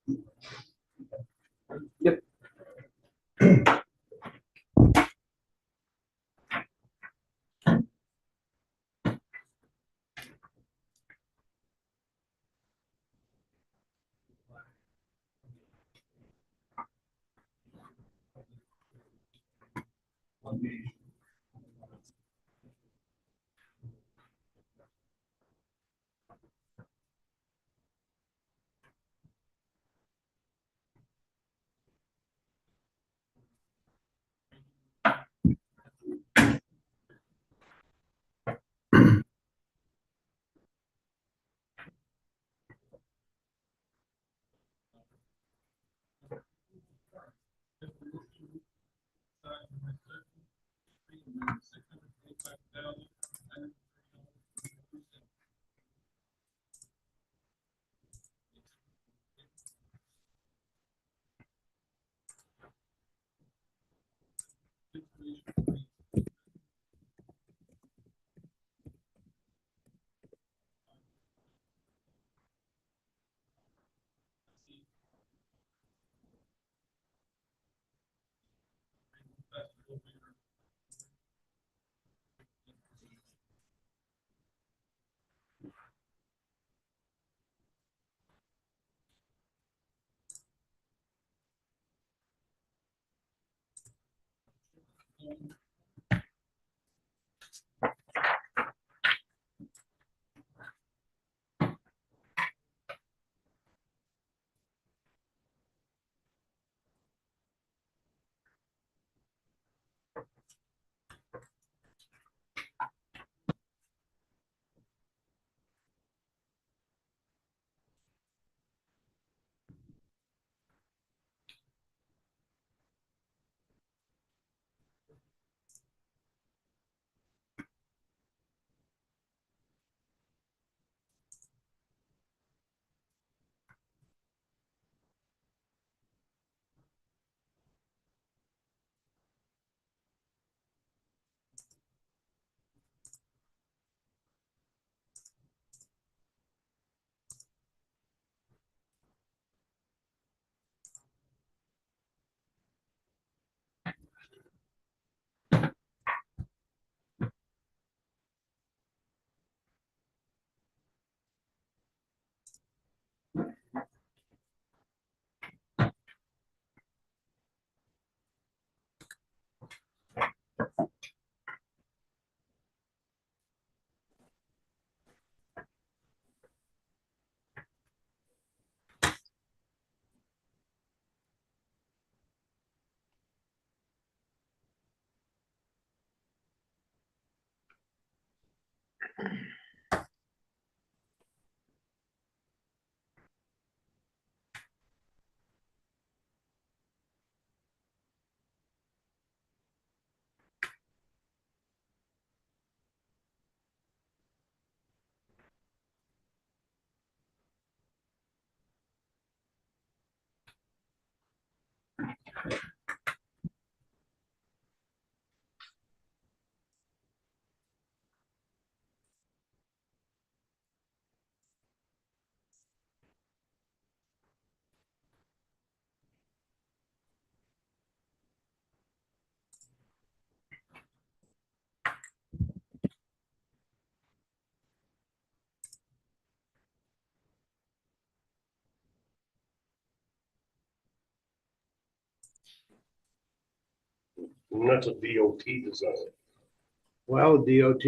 Yep. And that's a DOT design. Well, DOT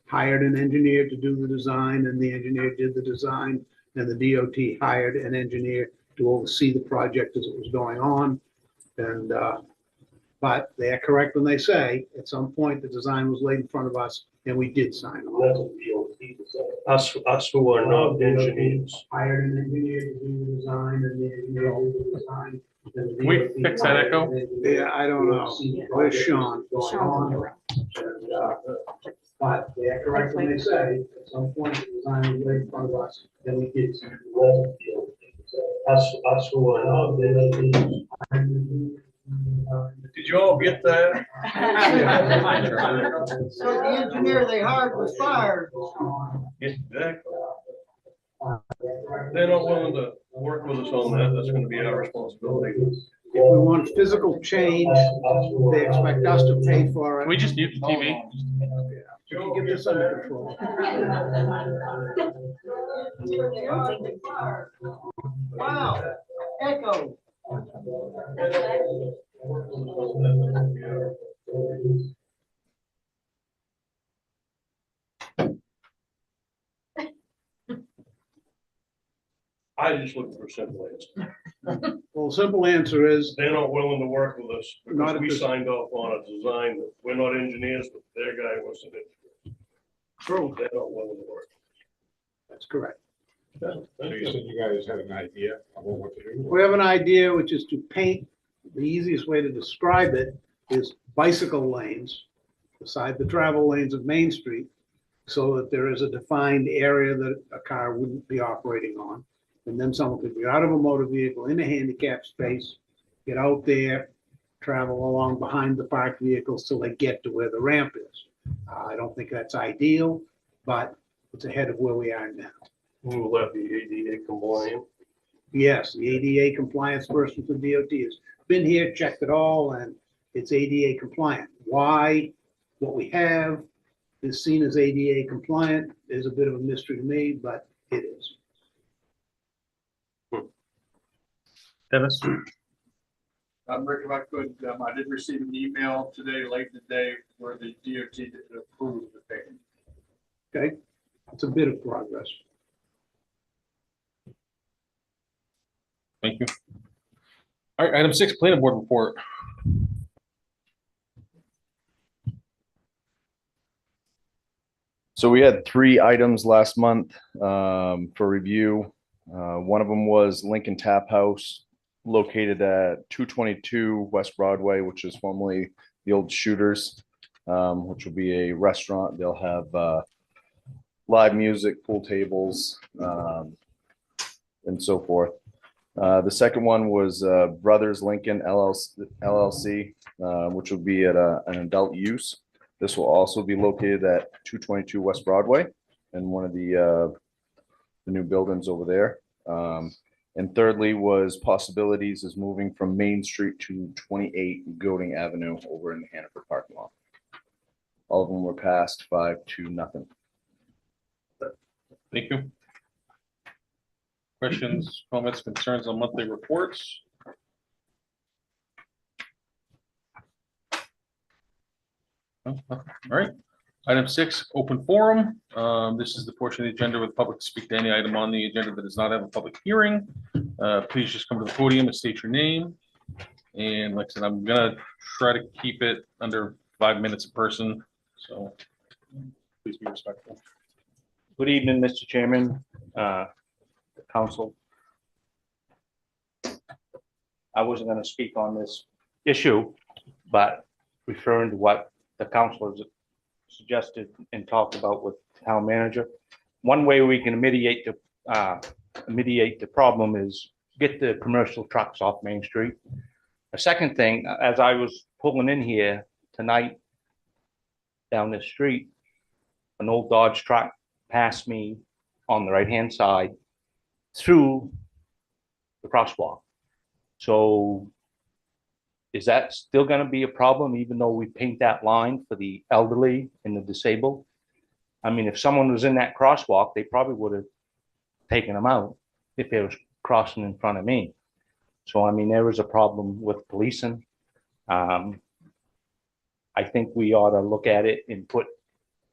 hired an engineer to do the design, and the engineer did the design, and the DOT hired an engineer to oversee the project as it was going on. And, but they are correct when they say, at some point, the design was laid in front of us, and we did sign And off. that's a DOT design. Us who are not engineers. Hired an engineer to do the design, and the engineer did the design. and the Can we DOT fix that hired echo? an engineer Yeah, I don't to know. oversee the Where's project Sean? as it was going Sean's in on. the room. And, but they are correct when they say, at some point, the design was laid in front of us, and we did. sign it off. Us who are not engineers. Did you all get that? So the engineer they hired was fired. Exactly. They're not willing to work with us on that. That's gonna be our responsibility. If we want physical change, they expect us to pay for Can we it. just mute the TV? We can get this under control. Wow, echo. I just looking for simple answer. Well, the simple answer is, They're not willing to work with us Not because at we this- signed off on a design. We're not engineers, but their guy wasn't it. true, They're not willing to work. that's correct. So you said you guys had an idea about what to do? We have an idea, which is to paint, the easiest way to describe it is bicycle lanes beside the travel lanes of Main Street, so that there is a defined area that a car wouldn't be operating on. And then someone could be out of a motor vehicle in a handicap space, get out there, travel along behind the parked vehicles till they get to where the ramp is. I don't think that's ideal, but it's ahead of where we are now. Will that be ADA compliant? Yes, the ADA compliance person for DOT has been here, checked it all, and it's ADA compliant. Why what we have is seen as ADA compliant is a bit of a mystery to me, but it is. Dennis? Rick, if I could, I did receive an email today, late in the day, where the DOT did approve the payment. Okay, it's a bit of progress. Thank you. All right, item 6, planning board report. So we had 3 items last month for review. One of them was Lincoln Tap House, located at 222 West Broadway, which is formerly the old Shooters, which will be a restaurant. They'll have live music, pool tables, and so forth. The second one was Brothers Lincoln LLC, which will be at an adult use. This will also be located at 222 West Broadway in one of the new buildings over there. And thirdly was Possibilities is moving from Main Street to 28 Golding Avenue over in the Hannaford parking lot. All of them were passed 5-0. Thank you. Questions, comments, concerns on monthly reports? No, nothing. All right. Item 6, open forum. This is the portion of the agenda where the public speak to any item on the agenda that does not have a public hearing. Please just come to the podium and state your name. And like I said, I'm gonna try to keep it under 5 minutes a person, so please be respectful. Good evening, Mr. Chairman, council. I wasn't going to speak on this issue, but referring to what the councilors suggested and talked about with the town manager, one way we can mitigate the problem is get the commercial trucks off Main Street. A second thing, as I was pulling in here tonight down this street, an old Dodge truck passed me on the right-hand side through the crosswalk. So is that still going to be a problem, even though we paint that line for the elderly and the disabled? I mean, if someone was in that crosswalk, they probably would have taken them out if they was crossing in front of me. So, I mean, there was a problem with policing. I think we ought to look at it and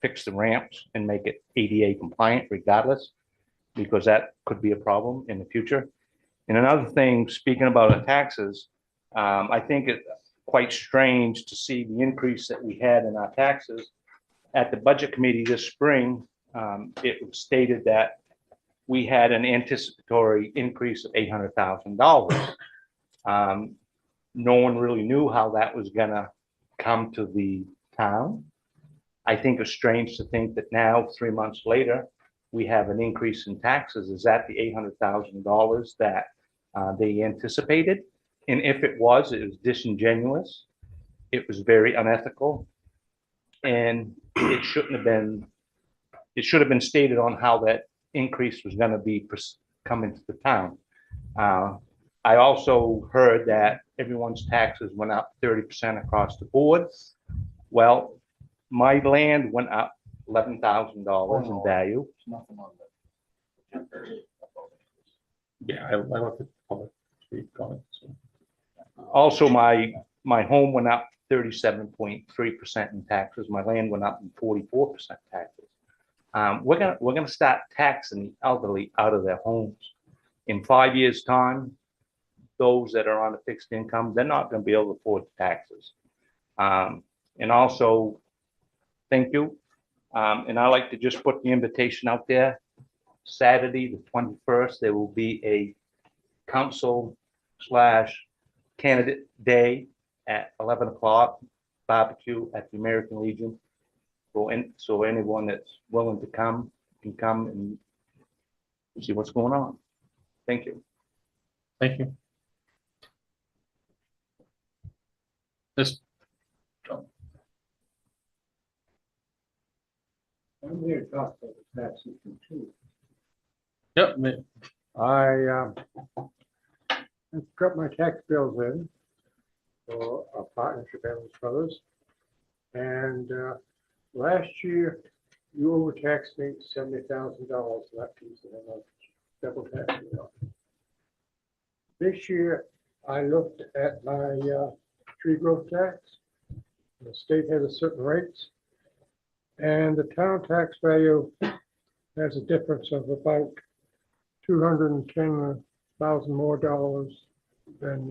fix the ramps and make it ADA compliant regardless, because that could be a problem in the future. And another thing, speaking about the taxes, I think it's quite strange to see the increase that we had in our taxes. At the budget committee this spring, it was stated that we had an anticipatory increase of $800,000. No one really knew how that was gonna come to the town. I think it's strange to think that now, 3 months later, we have an increase in taxes. Is that the $800,000 that they anticipated? And if it was disingenuous. It was very unethical. And it shouldn't have been, it should have been stated on how that increase was going to be coming to the town. I also heard that everyone's taxes went up 30% across the board. Well, my land went up $11,000 in value. Yeah, I left the public speak on it. So. Also, my home went up 37.3% in taxes. My land went up in 44% taxes. We're gonna start taxing the elderly out of their homes. In 5 years' time, those that are on a fixed income, they're not gonna be able to afford the taxes. And also, thank you. And I like to just put the invitation out there. Saturday, the 21st, there will be a council / candidate day at 11 o'clock, barbecue at the American Legion. So anyone that's willing to come can come and see what's going on. Thank you. Thank you. This, I'm here to talk about the tax system too. yep, I got my tax bills in for a partnership, Evans Brothers. And last year, you overtaxed me $70,000 for that piece of it, double tax. This year, I looked at my tree growth tax. The state has a certain rates. And the town tax value has a difference of about $210,000 more than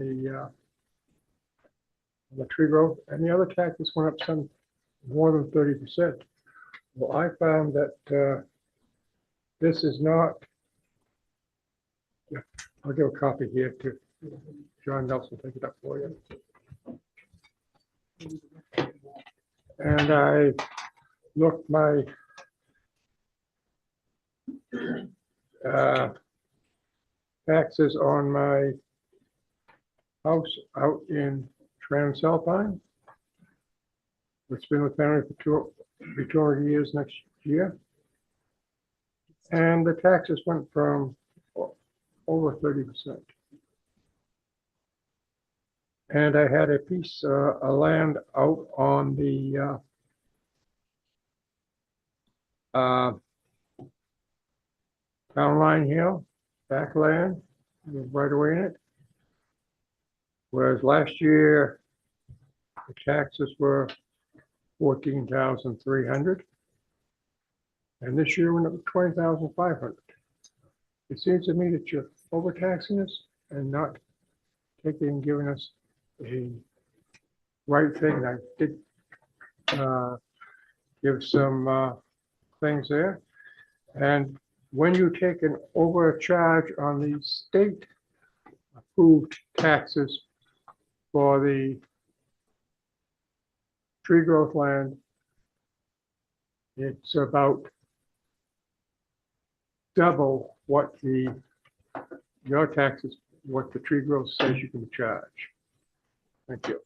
the tree growth, and the other taxes went up some more than 30%. Well, I found that this is not. Yeah, I'll give a copy here to John Nelson, take it up for you. And I looked my taxes on my house out in Transalpine. It's been with family for 200 years next year. And the taxes went from over 30%. And I had a piece of land out on the Town Line Hill, back land, right away in it. Whereas last year, the taxes were $14,300. And this year went up to $20,500. It seems to me that you're overtaxing us and not taking and giving us a right thing. I did give some things there. And when you take an overcharge on the state approved taxes for the tree growth land, it's about double what your taxes, what the tree growth says you can charge. Thank you.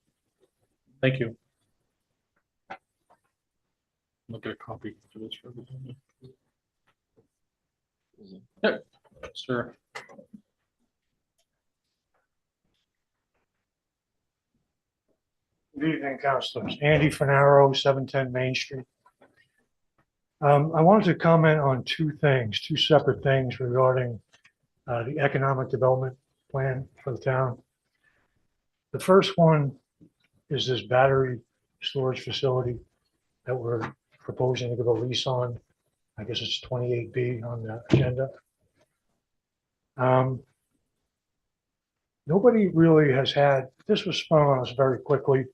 thank you. Look at a copy for this for everybody. Yep, sir. Good evening, councilors. Andy Finaro, 710 Main Street. I wanted to comment on two separate things regarding the economic development plan for the town. The first one is this battery storage facility that we're proposing to give a lease on. I guess it's 28B on the agenda. Nobody really has had, this was sprung on us very quickly.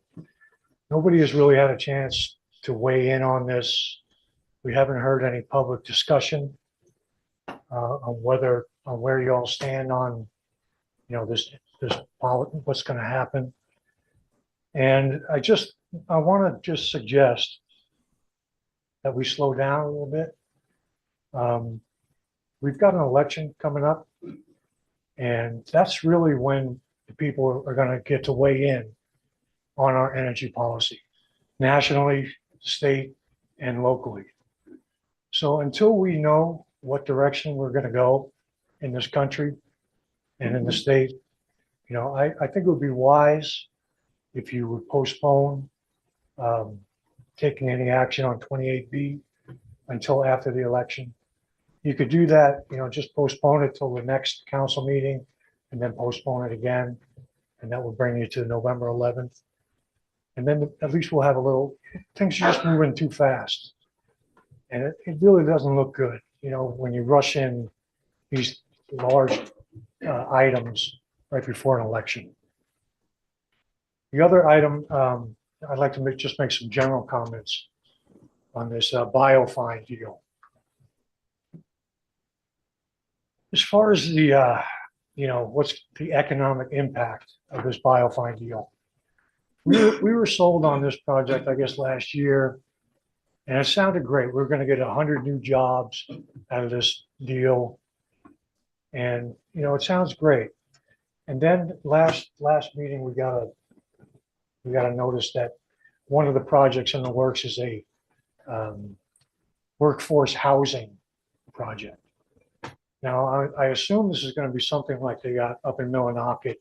Nobody has really had a chance to weigh in on this. We haven't heard any public discussion on where you all stand on, this what's going to happen. And I want to just suggest that we slow down a little bit. We've got an election coming up, and that's really when the people are going to get to weigh in on our energy policy, nationally, state, and locally. So until we know what direction we're going to go in this country, and in the state. I think it would be wise if you would postpone taking any action on 28B until after the election. You could do that, just postpone it till the next council meeting and then postpone it again. And that will bring you to November 11th. And then at least we'll have things are just moving too fast. And it really doesn't look good, when you rush in these large items right before an election. The other item, I'd like to just make some general comments on this biofine deal. As far as the, what's the economic impact of this biofine deal? We were sold on this project, I guess, last year, and it sounded great. We're going to get 100 new jobs out of this deal, and it sounds great. And then last meeting, we got a notice that one of the projects in the works is a workforce housing project. Now, I assume this is going to be something like they got up in Millinocket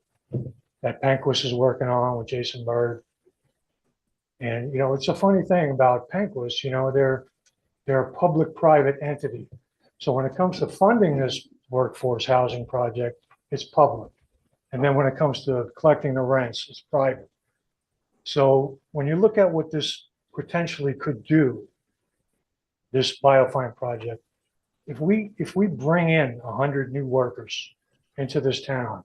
that Penquist is working on with Jason Bird. And, it's a funny thing about Penquist, they're a public-private entity. So when it comes to funding this workforce housing project, it's public. And then when it comes to collecting the rents, it's private. So when you look at what this potentially could do, this biofine project, if we bring in 100 new workers into this town,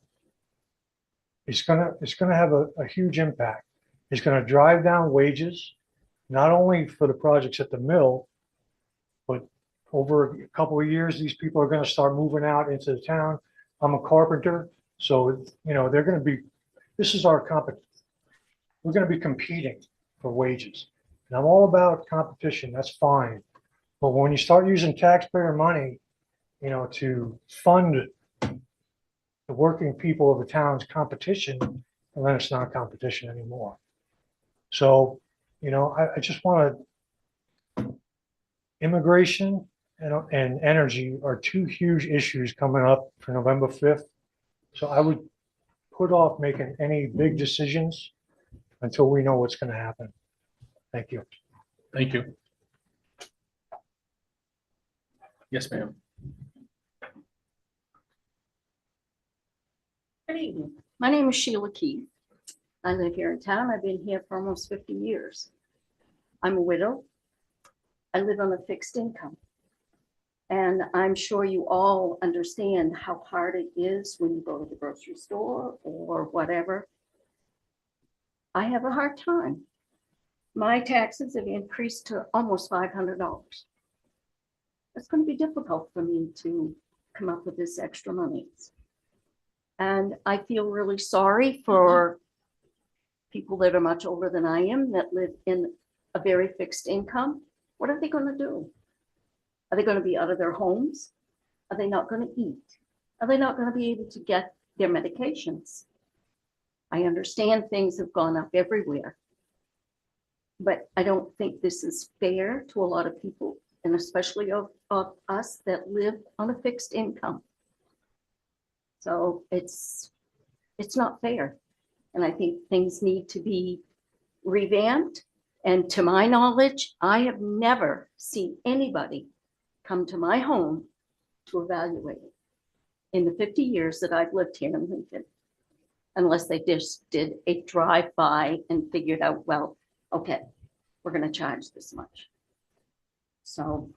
it's gonna have a huge impact. It's gonna drive down wages, not only for the projects at the mill, but over a couple of years, these people are gonna start moving out into the town. I'm a carpenter, so they're gonna be. This is our competition. We're gonna be competing for wages, and I'm all about competition. That's fine. But when you start using taxpayer money, to fund the working people of the town's competition, and then it's not competition anymore. So, I just want to, immigration and energy are two huge issues coming up for November 5th. So I would put off making any big decisions until we know what's going to happen. Thank you. Thank you. Yes, ma'am. Good evening. My name is Sheila Keith. I live here in town. I've been here for almost 50 years. I'm a widow. I live on a fixed income. And I'm sure you all understand how hard it is when you go to the grocery store or whatever. I have a hard time. My taxes have increased to almost $500. It's going to be difficult for me to come up with this extra money. And I feel really sorry for people that are much older than I am that live in a very fixed income. What are they going to do? Are they going to be out of their homes? Are they not going to eat? Are they not going to be able to get their medications? I understand things have gone up everywhere, but I don't think this is fair to a lot of people, and especially of us that live on a fixed income. So it's not fair. And I think things need to be revamped. And to my knowledge, I have never seen anybody come to my home to evaluate it in the 50 years that I've lived here in Lincoln, unless they just did a drive-by and figured out, well, okay, we're going to charge this much. So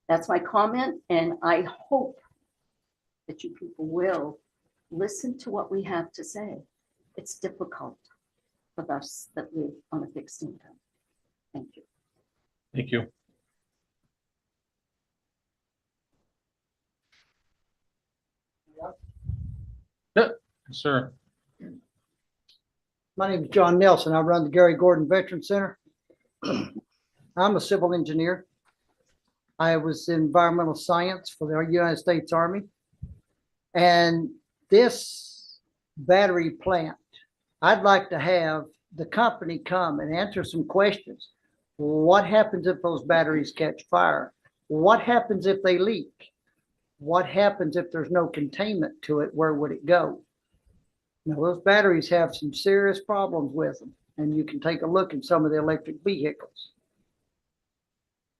that's my comment, and I hope that you people will listen to what we have to say. It's difficult for us that live on a fixed income. Thank you. Thank you. Yeah, sir. My name is John Nelson. I run the Gary Gordon Veteran Center. I'm a civil engineer. I was in environmental science for the United States Army. And this battery plant, I'd like to have the company come and answer some questions. What happens if those batteries catch fire? What happens if they leak? what happens if there's no containment to it? Where would it go? Now, those batteries have some serious problems with them, and you can take a look at some of the electric vehicles.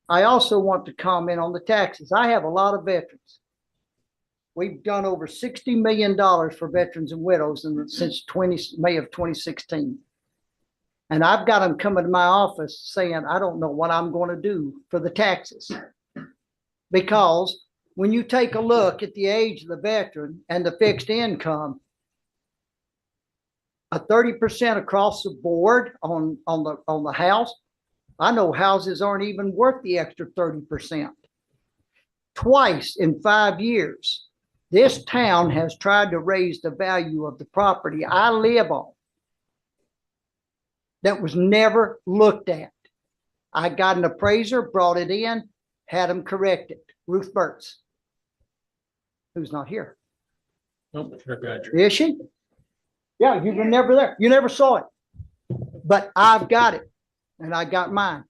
I also want to comment on the taxes. I have a lot of veterans. We've done over $60 million for veterans and widows since May of 2016. And I've got them coming to my office saying, I don't know what I'm going to do for the taxes. Because when you take a look at the age of the veteran and the fixed income, a 30% across the board on the house, I know houses aren't even worth the extra 30%. Twice in 5 years, this town has tried to raise the value of the property I live on. That was never looked at. I got an appraiser, brought it in, had them corrected. Ruth Burtz, who's not here. Nope, you're good. Is she? Yeah, you were never there. You never saw it. But I've got it, and I got mine.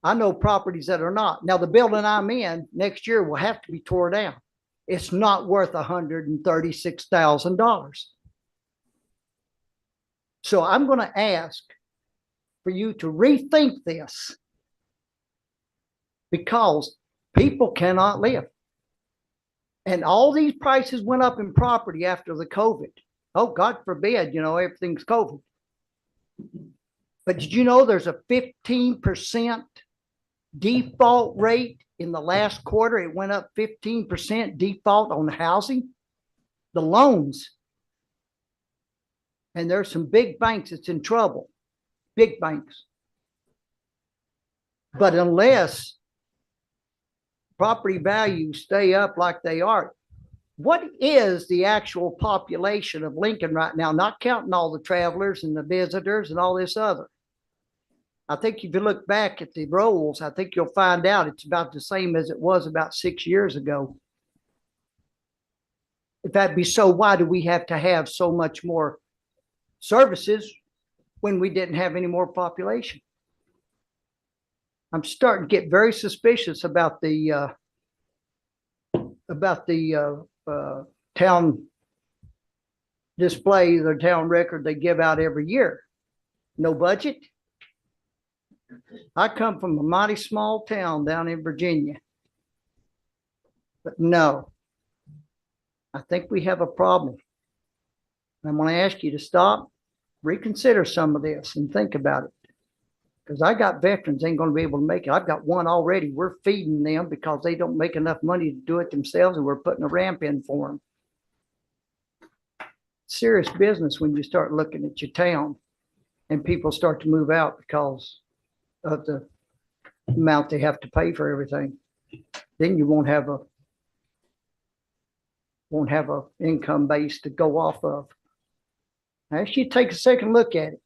I know properties that are not. Now, the building I'm in next year will have to be tore down. It's not worth $136,000. So I'm going to ask for you to rethink this, because people cannot live. And all these prices went up in property after the COVID. Oh, God forbid, everything's COVID. But did you know there's a 15% default rate in the last quarter? It went up 15% default on housing, the loans. And there's some big banks that's in trouble, big banks. But unless property values stay up like they are, what is the actual population of Lincoln right now? Not counting all the travelers and the visitors and all this other. I think if you look back at the rolls, I think you'll find out it's about the same as it was about 6 years ago. If that'd be so, why do we have to have so much more services when we didn't have any more population? I'm starting to get very suspicious about the town display, the town record they give out every year. No budget. I come from a mighty small town down in Virginia. But no, I think we have a problem. I'm going to ask you to stop, reconsider some of this and think about it. Because I got veterans ain't going to be able to make it. I've got one already. We're feeding them because they don't make enough money to do it themselves, and we're putting a ramp in for them. Serious business when you start looking at your town and people start to move out because of the amount they have to pay for everything. Then you won't have a income base to go off of. I ask you to take a second look at it.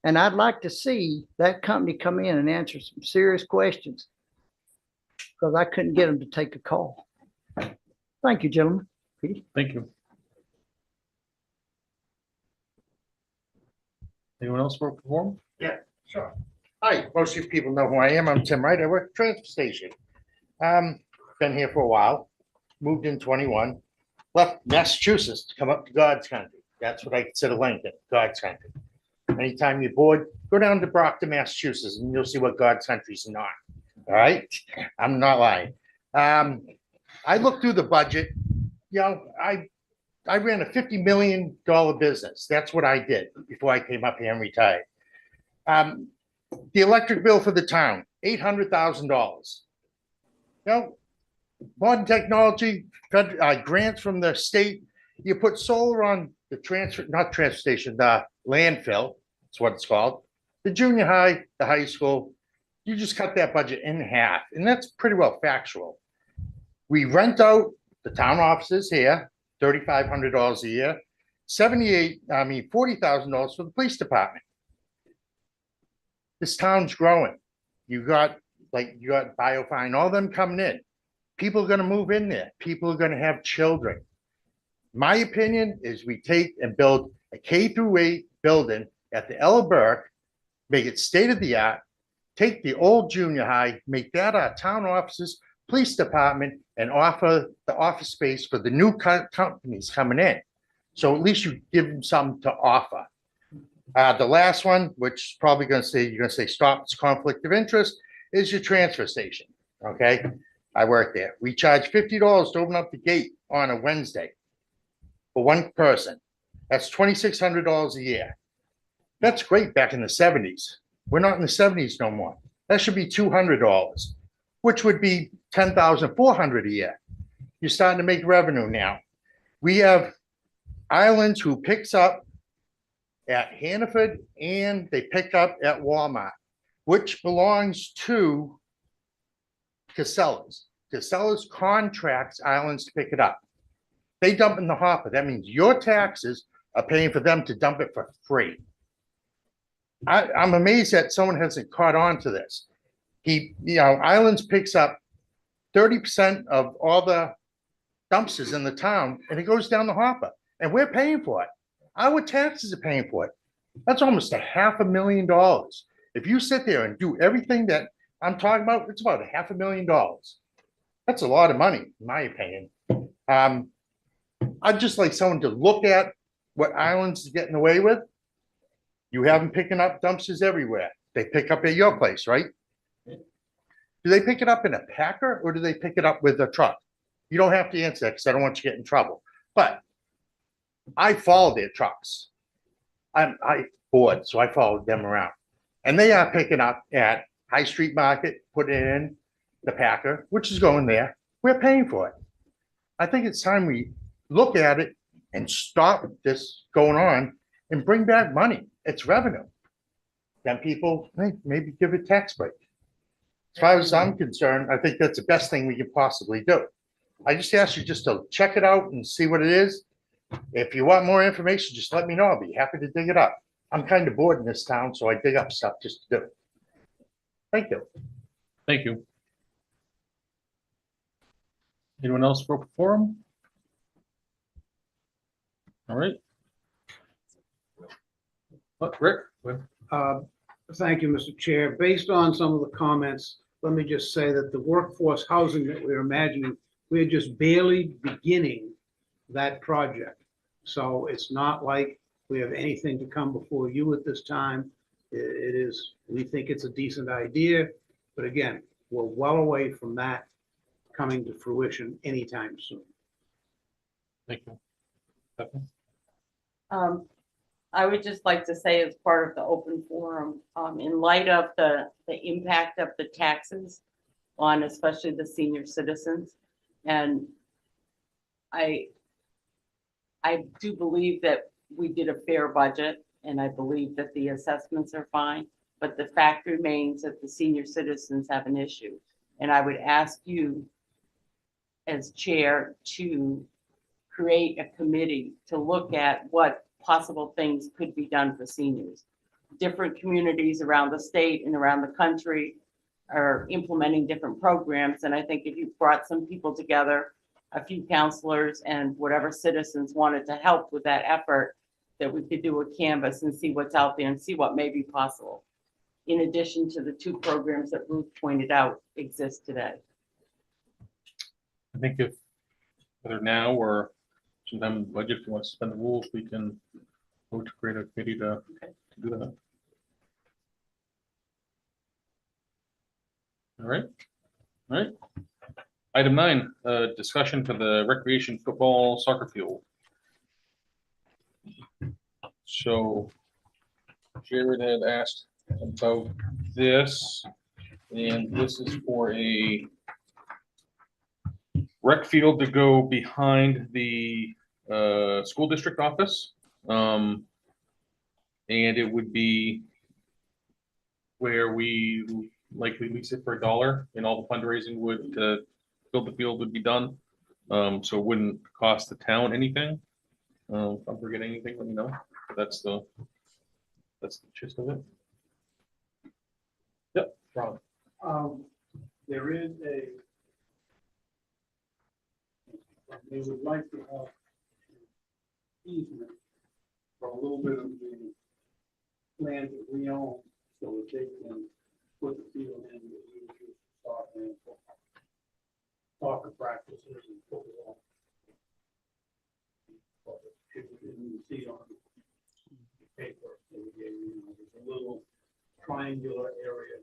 And I'd like to see that company come in and answer some serious questions, because I couldn't get them to take a call. Thank you, gentlemen. Thank you. Anyone else work for forum? Yeah, sure. Hi, most of you people know who I am. I'm Tim Wright. I work at the transfer station. Been here for a while, moved in 21, left Massachusetts to come up to God's country. That's what I consider Lincoln, God's country. Anytime you're bored, go down to Brockton, Massachusetts, and you'll see what God's country's not. All right? I'm not lying. I looked through the budget. I ran a $50 million business. That's what I did before I came up here and retired. The electric bill for the town, $800,000. Modern technology, grants from the state. You put solar on the the landfill. That's what it's called. The junior high, the high school, you just cut that budget in half. And that's pretty well factual. We rent out the town offices here, $3,500 a year, $40,000 for the police department. This town's growing. You got Biofine, all them coming in. People are going to move in there. People are going to have children. My opinion is we take and build a K-8 building at the Ella Burke, make it state of the art, take the old junior high, make that our town offices, police department and offer the office space for the new companies coming in. So at least you give them something to offer. The last one, which is probably you're gonna say stops conflict of interest, is your transfer station, okay? I work there. We charge $50 to open up the gate on a Wednesday for one person. That's $2,600 a year. That's great back in the 70s. We're not in the 70s no more. That should be $200, which would be $10,400 a year. You're starting to make revenue now. We have Islands who picks up at Hannaford and they pick up at Walmart, which belongs to Casellas. Casellas contracts Islands to pick it up. They dump in the hopper. That means your taxes are paying for them to dump it for free. I'm amazed that someone hasn't caught on to this. Islands picks up 30% of all the dumpsters in the town and it goes down the hopper and we're paying for it. Our taxes are paying for it. That's almost $500,000. If you sit there and do everything that I'm talking about, it's about $500,000. That's a lot of money, in my opinion. I'd just like someone to look at what Islands is getting away with. You have them picking up dumpsters everywhere. They pick up at your place, right? Do they pick it up in a packer or do they pick it up with a truck? You don't have to answer that because I don't want you to get in trouble. But I follow their trucks. I'm bored, so I followed them around. And they are picking up at High Street Market, putting it in the packer, which is going there. We're paying for it. I think it's time we look at it and stop this going on and bring back money. It's revenue. Then people maybe give a tax break. As far as I'm concerned, I think that's the best thing we can possibly do. I just ask you just to check it out and see what it is. If you want more information, just let me know. I'll be happy to dig it up. I'm kind of bored in this town, so I dig up stuff just to do it. Thank you. Thank you. Anyone else for open forum? All right. Rick? Thank you, Mr. Chair. Based on some of the comments, let me just say that the workforce housing that we're imagining, we're just barely beginning that project. So it's not like we have anything to come before you at this time. It is, we think it's a decent idea, but again, we're well away from that coming to fruition anytime soon. Thank you. I would just like to say as part of the open forum, in light of the impact of the taxes on especially the senior citizens. And I do believe that we did a fair budget and I believe that the assessments are fine, but the fact remains that the senior citizens have an issue. And I would ask you as chair to create a committee to look at what possible things could be done for seniors. Different communities around the state and around the country are implementing different programs. And I think if you brought some people together, a few counselors and whatever citizens wanted to help with that effort, that we could do a canvas and see what's out there and see what may be possible. In addition to the 2 programs that Ruth pointed out exist today. I think if whether now or sometime in the budget, if you want to suspend the rules, we can vote to create a committee to do that. All right. All right. Item 9, discussion for the recreation football soccer field. So Jared had asked about this, and this is for a rec field to go behind the school district office. And it would be where we likely lease it for $1 and all the fundraising would build the field would be done. So it wouldn't cost the town anything. If I'm forgetting anything, let me know. That's the gist of it. Yep, Ron. There is they would like to have easement for a little bit of the land that we own so that they can put the field in the start and soccer practices and football. But if you didn't see on the paper, they gave you, there's a little triangular area.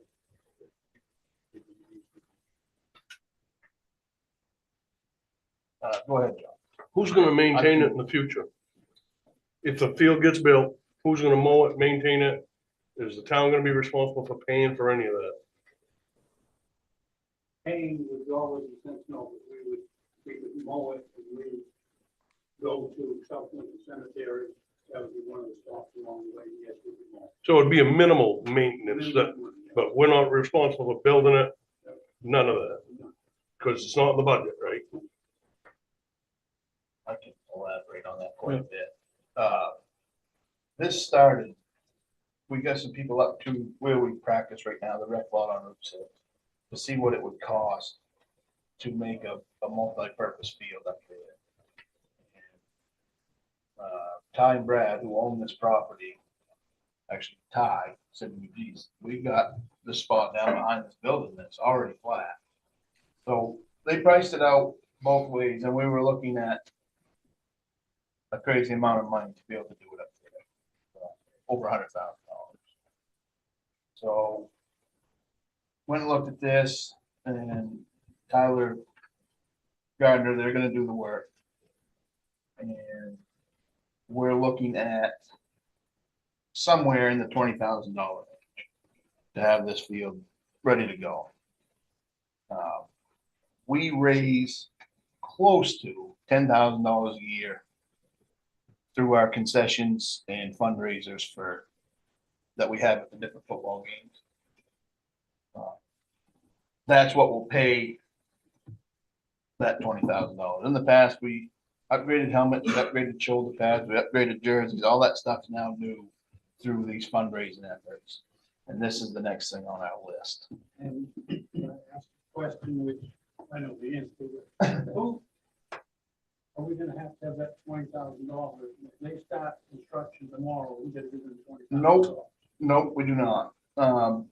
Go ahead, John. Who's gonna maintain it in the future? If the field gets built, who's gonna mow it, maintain it? Is the town gonna be responsible for paying for any of that? Paying would always be sense, no, but we would mow it and we would go to Southland Cemetery. That would be one of the stops along the way, yes, we would mow. So it'd be a minimal maintenance, but we're not responsible for building it, none of that. Because it's not in the budget, right? I can elaborate on that quite a bit. This started, we got some people up to where we practice right now, the rec lot on Route 6, to see what it would cost to make a multi-purpose field up there. Ty and Brad, who own this property, actually Ty, said, geez, we got this spot down behind this building that's already flat. So they priced it out both ways, and we were looking at a crazy amount of money to be able to do it up there, over $100,000. So went and looked at this, and Tyler Gardner, they're gonna do the work. And we're looking at somewhere in the $20,000 range to have this field ready to go. We raise close to $10,000 a year through our concessions and fundraisers that we have at the different football games. That's what will pay that $20,000. In the past, we upgraded helmets, we upgraded shoulder pads, we upgraded jerseys, all that stuff's now new through these fundraising efforts. And this is the next thing on our list. And I asked a question which I know the answer to. Who are we gonna have to have that $20,000? If they start construction tomorrow, we gotta give them $20,000. Nope, we do not.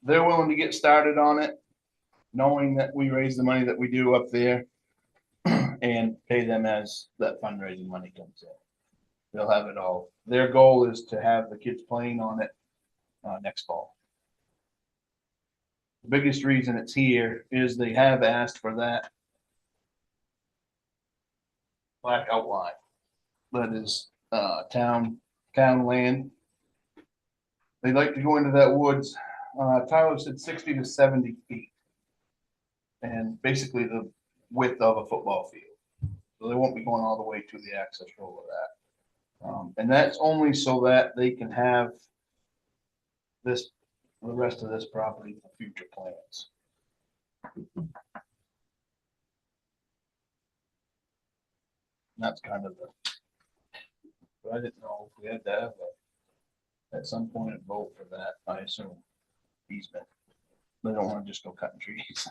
They're willing to get started on it, knowing that we raise the money that we do up there and pay them as that fundraising money comes in. They'll have it all. Their goal is to have the kids playing on it next fall. The biggest reason it's here is they have asked for that black outline. That is town land. They'd like to go into that woods. Tyler said 60 to 70 feet. And basically the width of a football field. So they won't be going all the way to the access road of that. And that's only so that they can have the rest of this property for future plans. That's kind of but I didn't know if we had to have at some point a vote for that, I assume, easement. They don't want to just go cutting trees.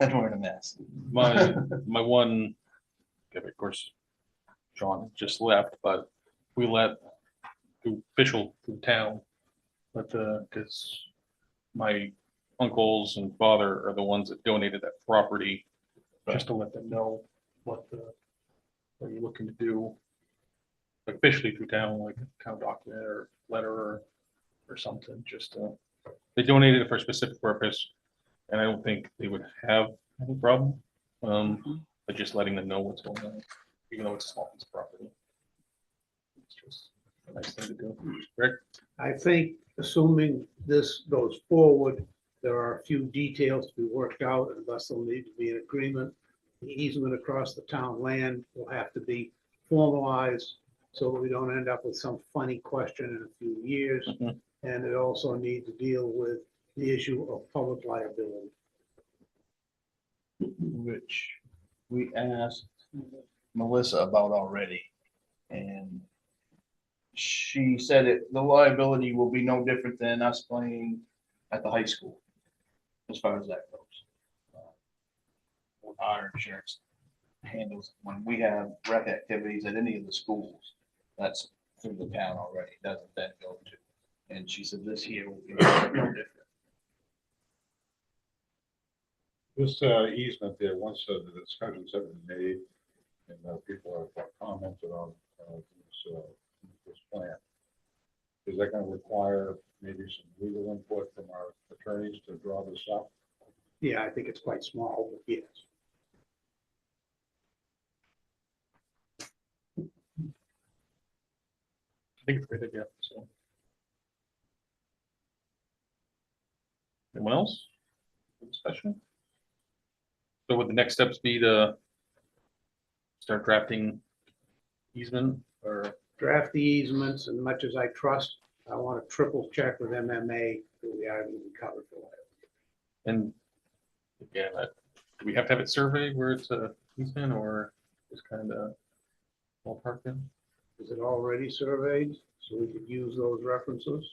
And we're in a mess. My one, of course, Sean just left, but we let the official through town, but because my uncles and father are the ones that donated that property, just to let them know what you're looking to do officially through town, like a town document or letter or something. Just they donated it for a specific purpose. And I don't think they would have any problem, but just letting them know what's going on, even though it's a small piece of property. It's just a nice thing to do. Rick? I think assuming this goes forward, there are a few details to be worked out and thus there'll need to be an agreement. The easement across the town land will have to be formalized so that we don't end up with some funny question in a few years. And it also needs to deal with the issue of public liability. Which we asked Melissa about already. And she said the liability will be no different than us playing at the high school, as far as that goes. Our insurance handles when we have rec activities at any of the schools, that's through the town already, doesn't that go to? And she said this here will be no different. This easement there, once the discussions have been made and people have commented on this plan, is that going to require maybe some legal input from our attorneys to draw this up? Yeah, I think it's quite small, but yes. I think it's a great idea, so. Anyone else? Discussion? So would the next steps be to start drafting easement or? Draft the easements, and much as I trust, I want to triple check with MMA that we are going to be covered for it. And again, do we have to have it surveyed where it's a easement or just kind of ballpark in? Is it already surveyed, so we could use those references?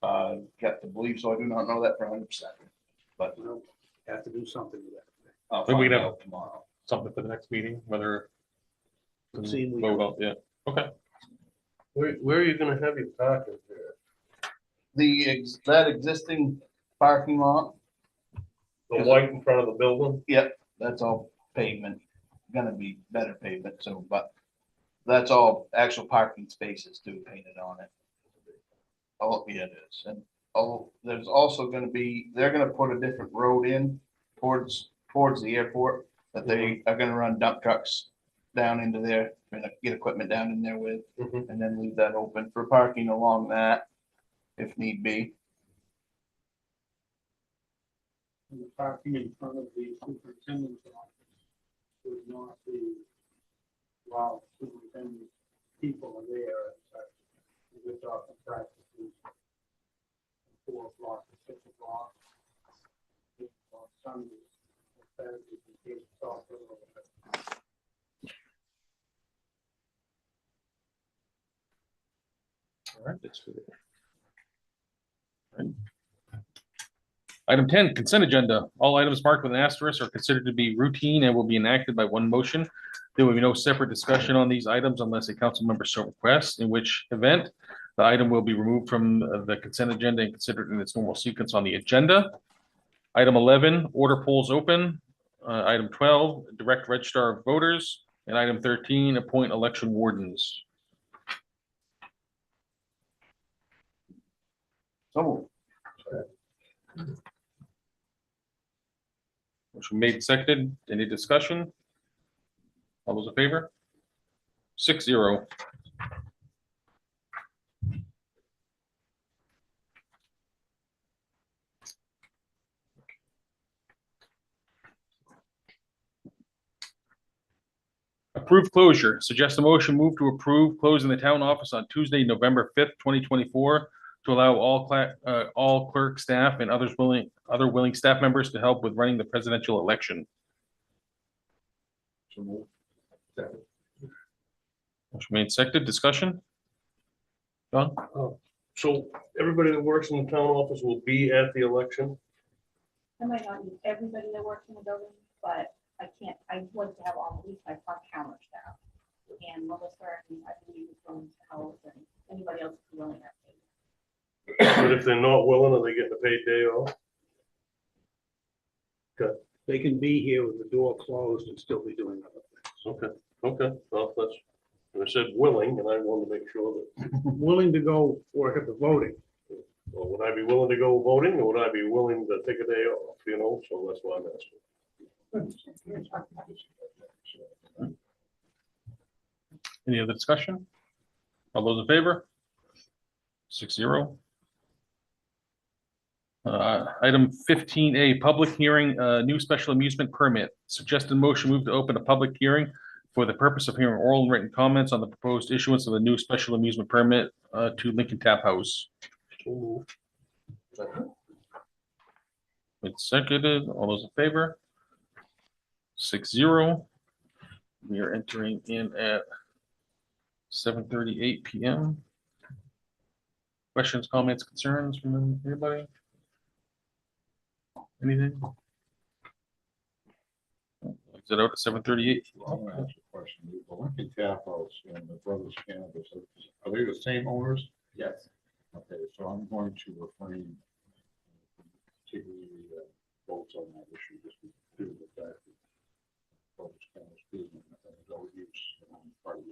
Got to believe, so I do not know that for 100%. But We'll have to do something with that. I'll Then we find can have- out tomorrow. Something for the next meeting, whether. See, we- Vote out, yeah, okay. Where are you gonna have your parking there? That existing parking lot, The white in front of the building? that's all pavement, gonna be better pavement, so, but that's all actual parking spaces too painted on it. Oh, yeah, it is. And there's also gonna be, they're gonna put a different road in towards the airport that they are gonna run dump trucks down into there, gonna get equipment down in there with, Mhm. and then leave that open for parking along that if need be. And the parking in front of the superintendent's office would not be while superintendent people are there. We're talking practices 4 o'clock to 6 o'clock. On Sundays, Saturdays, in case it's off or whatever. All right, that's good. Right. Item 10, consent agenda. All items marked with an asterisk are considered to be routine and will be enacted by one motion. There will be no separate discussion on these items unless a council member so requests, in which event the item will be removed from the consent agenda and considered in its normal sequence on the agenda. Item 11, order polls open. Item 12, direct registrar of voters. And item 13, appoint election wardens. So Motion made, seconded. Any discussion? All those in favor? 6-0. Approved closure. Suggest a motion move to approve closing the town office on Tuesday, November 5th, 2024, to allow all clerk staff and other willing staff members to help with running the presidential election. So move. Second. Motion made, seconded. Discussion? John? So everybody that works in the town office will be at the election? I might not need everybody that works in the building, but I'd like to have at least my park counter staff. And Melissa, I believe is willing to help, and anybody else is willing to. But if they're not willing, are they getting a paid day off? They can be here with the door closed and still be doing other things. Okay, well, that's, I said willing, and I wanted to make sure that, Willing to go work at the voting. well, would I be willing to go voting, or would I be willing to take a day off, so that's why I'm asking. Any other discussion? All those in favor? 6-0. Item 15A, public hearing, new special amusement permit. Suggested motion move to open a public hearing for the purpose of hearing oral and written comments on the proposed issuance of a new special amusement permit to Lincoln Tap House. It's seconded. All those in favor? 6-0. We are entering in at 7:38 PM. Questions, comments, concerns from anybody? Anything? Is it out at 7:38? I'm gonna ask a question. The Lincoln Tap House and the Brothers Cannabis, are they the same owners? yes, Okay, so I'm going to refrain from particularly votes on that issue just due to the fact that public channels being adult use, part of the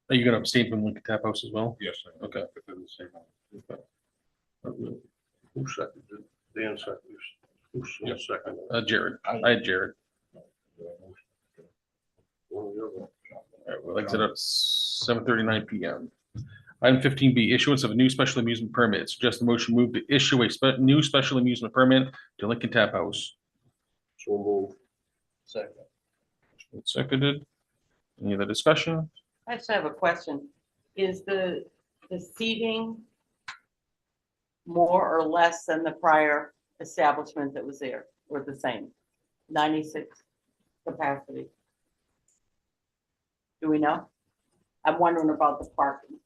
Are you gonna abstain from Lincoln Tap House as well? Yes. I know, Okay. but they're the same one. Who seconded it? Dan seconded. Who seconded? Jared, I had Jared. One of the other. All right, we'll exit at 7:39 PM. Item 15B, issuance of a new special amusement permit. Suggest a motion move to issue a new special amusement permit to Lincoln Tap House. So move. Second. Seconded. Any other discussion? I just have a question. Is the seating more or less than the prior establishment that was there, or the same? 96 capacity? Do we know? I'm wondering about the parking.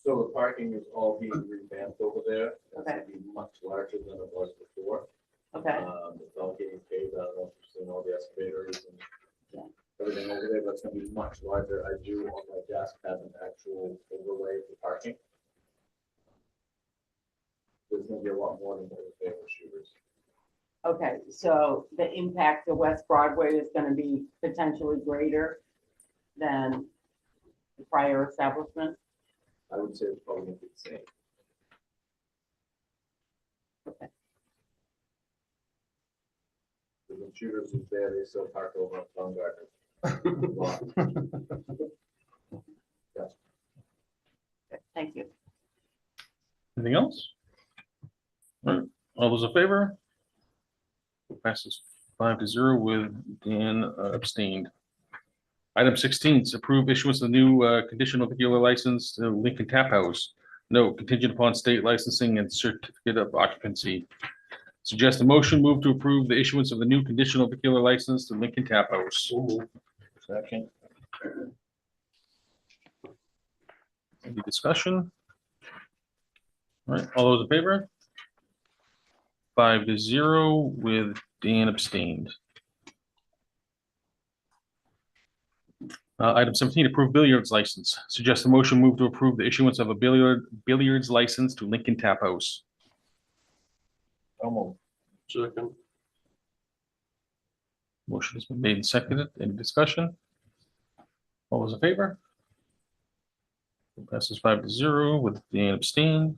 So the parking is all being revamped over there. It's Okay. gonna be much larger than it was before. Okay, It's all getting paved. I don't know if you've seen all the excavators and Yeah. everything over there, but it's gonna be much larger. I do on my desk have an actual overlay for parking. There's gonna be a lot more than what was there for shooters. okay, so the impact of West Broadway is gonna be potentially greater than the prior establishment? I would say it's probably gonna be the same. Okay. The shooters is there, they still park over on Baumgartner. Thank you. Anything else? All right, all those in favor? Passes 5-0 with Dan abstained. Item 16 is approve issuance of new conditional particular license to Lincoln Tap House. No, contingent upon state licensing and certificate of occupancy. Suggest a motion move to approve the issuance of the new conditional particular license to Lincoln Tap House. Second. Any discussion? All right, all those in favor? 5-0 with Dan abstained. Item 17, approve billiards license. Suggest a motion move to approve the issuance of a billiards license to Lincoln Tap House. Almost. Second. Motion has been made and seconded. Any discussion? All those in favor? Passes 5-0 with Dan abstained.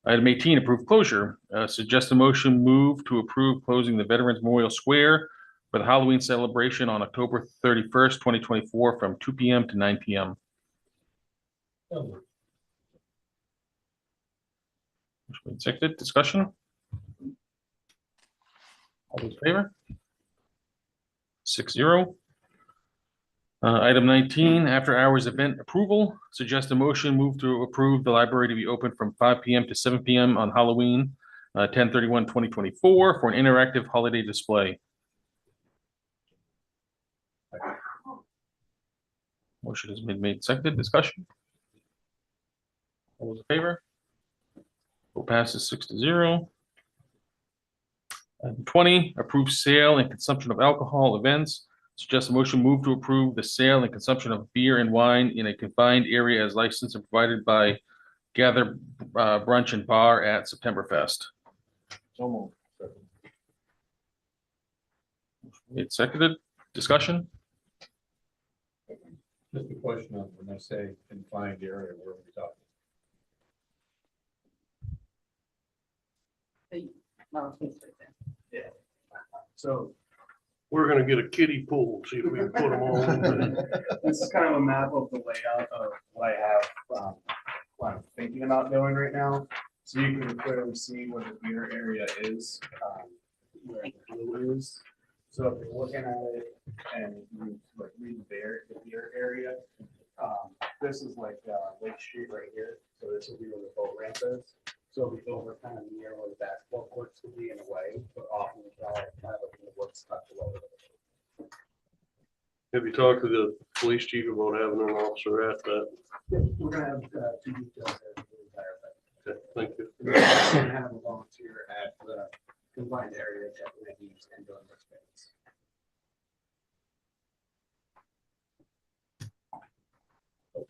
Item 18, approve closure. Suggest a motion move to approve closing the Veterans Memorial Square for the Halloween celebration on October 31st, 2024, from 2 PM to 9 PM. Motion made, seconded. Discussion? All those in favor? 6-0. Item 19, after hours event approval, suggest a motion move to approve the library to be open from 5 PM to 7 PM on Halloween, 10/31/2024 for an interactive holiday display. Motion has been made, seconded. Discussion? All those in favor? Vote passes 6-0. Item 20, approve sale and consumption of alcohol events. Suggest a motion move to approve the sale and consumption of beer and wine in a confined area as licensed and provided by Gather Brunch and Bar at Septemberfest. So moved. It's seconded. Discussion? Just a question of when I say confined area, where are we talking? No, it's right there. So We're gonna get a kiddie pool, see if we can put them all in there. this is kind of a map of the layout of what I have, what I'm thinking about doing right now. So you can clearly see where the beer area is, where the blue is. So if you're looking at it and you like read the beer area, this is like Lake Street right here. So this will be where the boat ramp is. So it'll be over kind of near where the basketball courts will be in a way, but often it's all kind of like in the woods tucked away. Have you talked to the police chief about having an officer at that? Yeah, we're gonna have two details there for the entire thing. Okay, thank you. We're gonna have a volunteer at the confined area that we're gonna use and doing their space.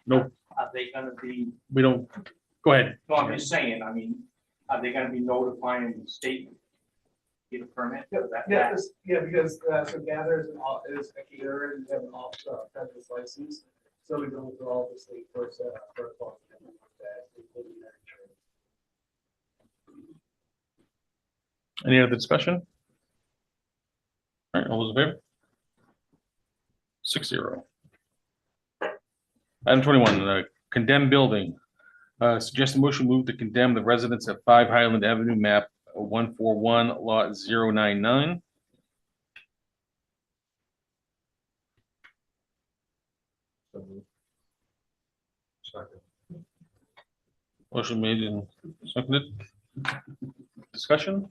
Nope, Are they gonna be, we don't. Go ahead. no, I'm just saying, I mean, Are they gonna be notifying the state? Get a permit? Yeah, That- yeah, that- because, so Gather is a caterer and they have an premise license. So we go through all the state first, protocols and everything like that, including their insurance. Any other discussion? All right, all those in favor? 6-0. Item 21, condemned building. Suggest a motion move to condemn the residents at 5 Highland Avenue, map 141, lot 099. Second. Motion made and seconded. Discussion?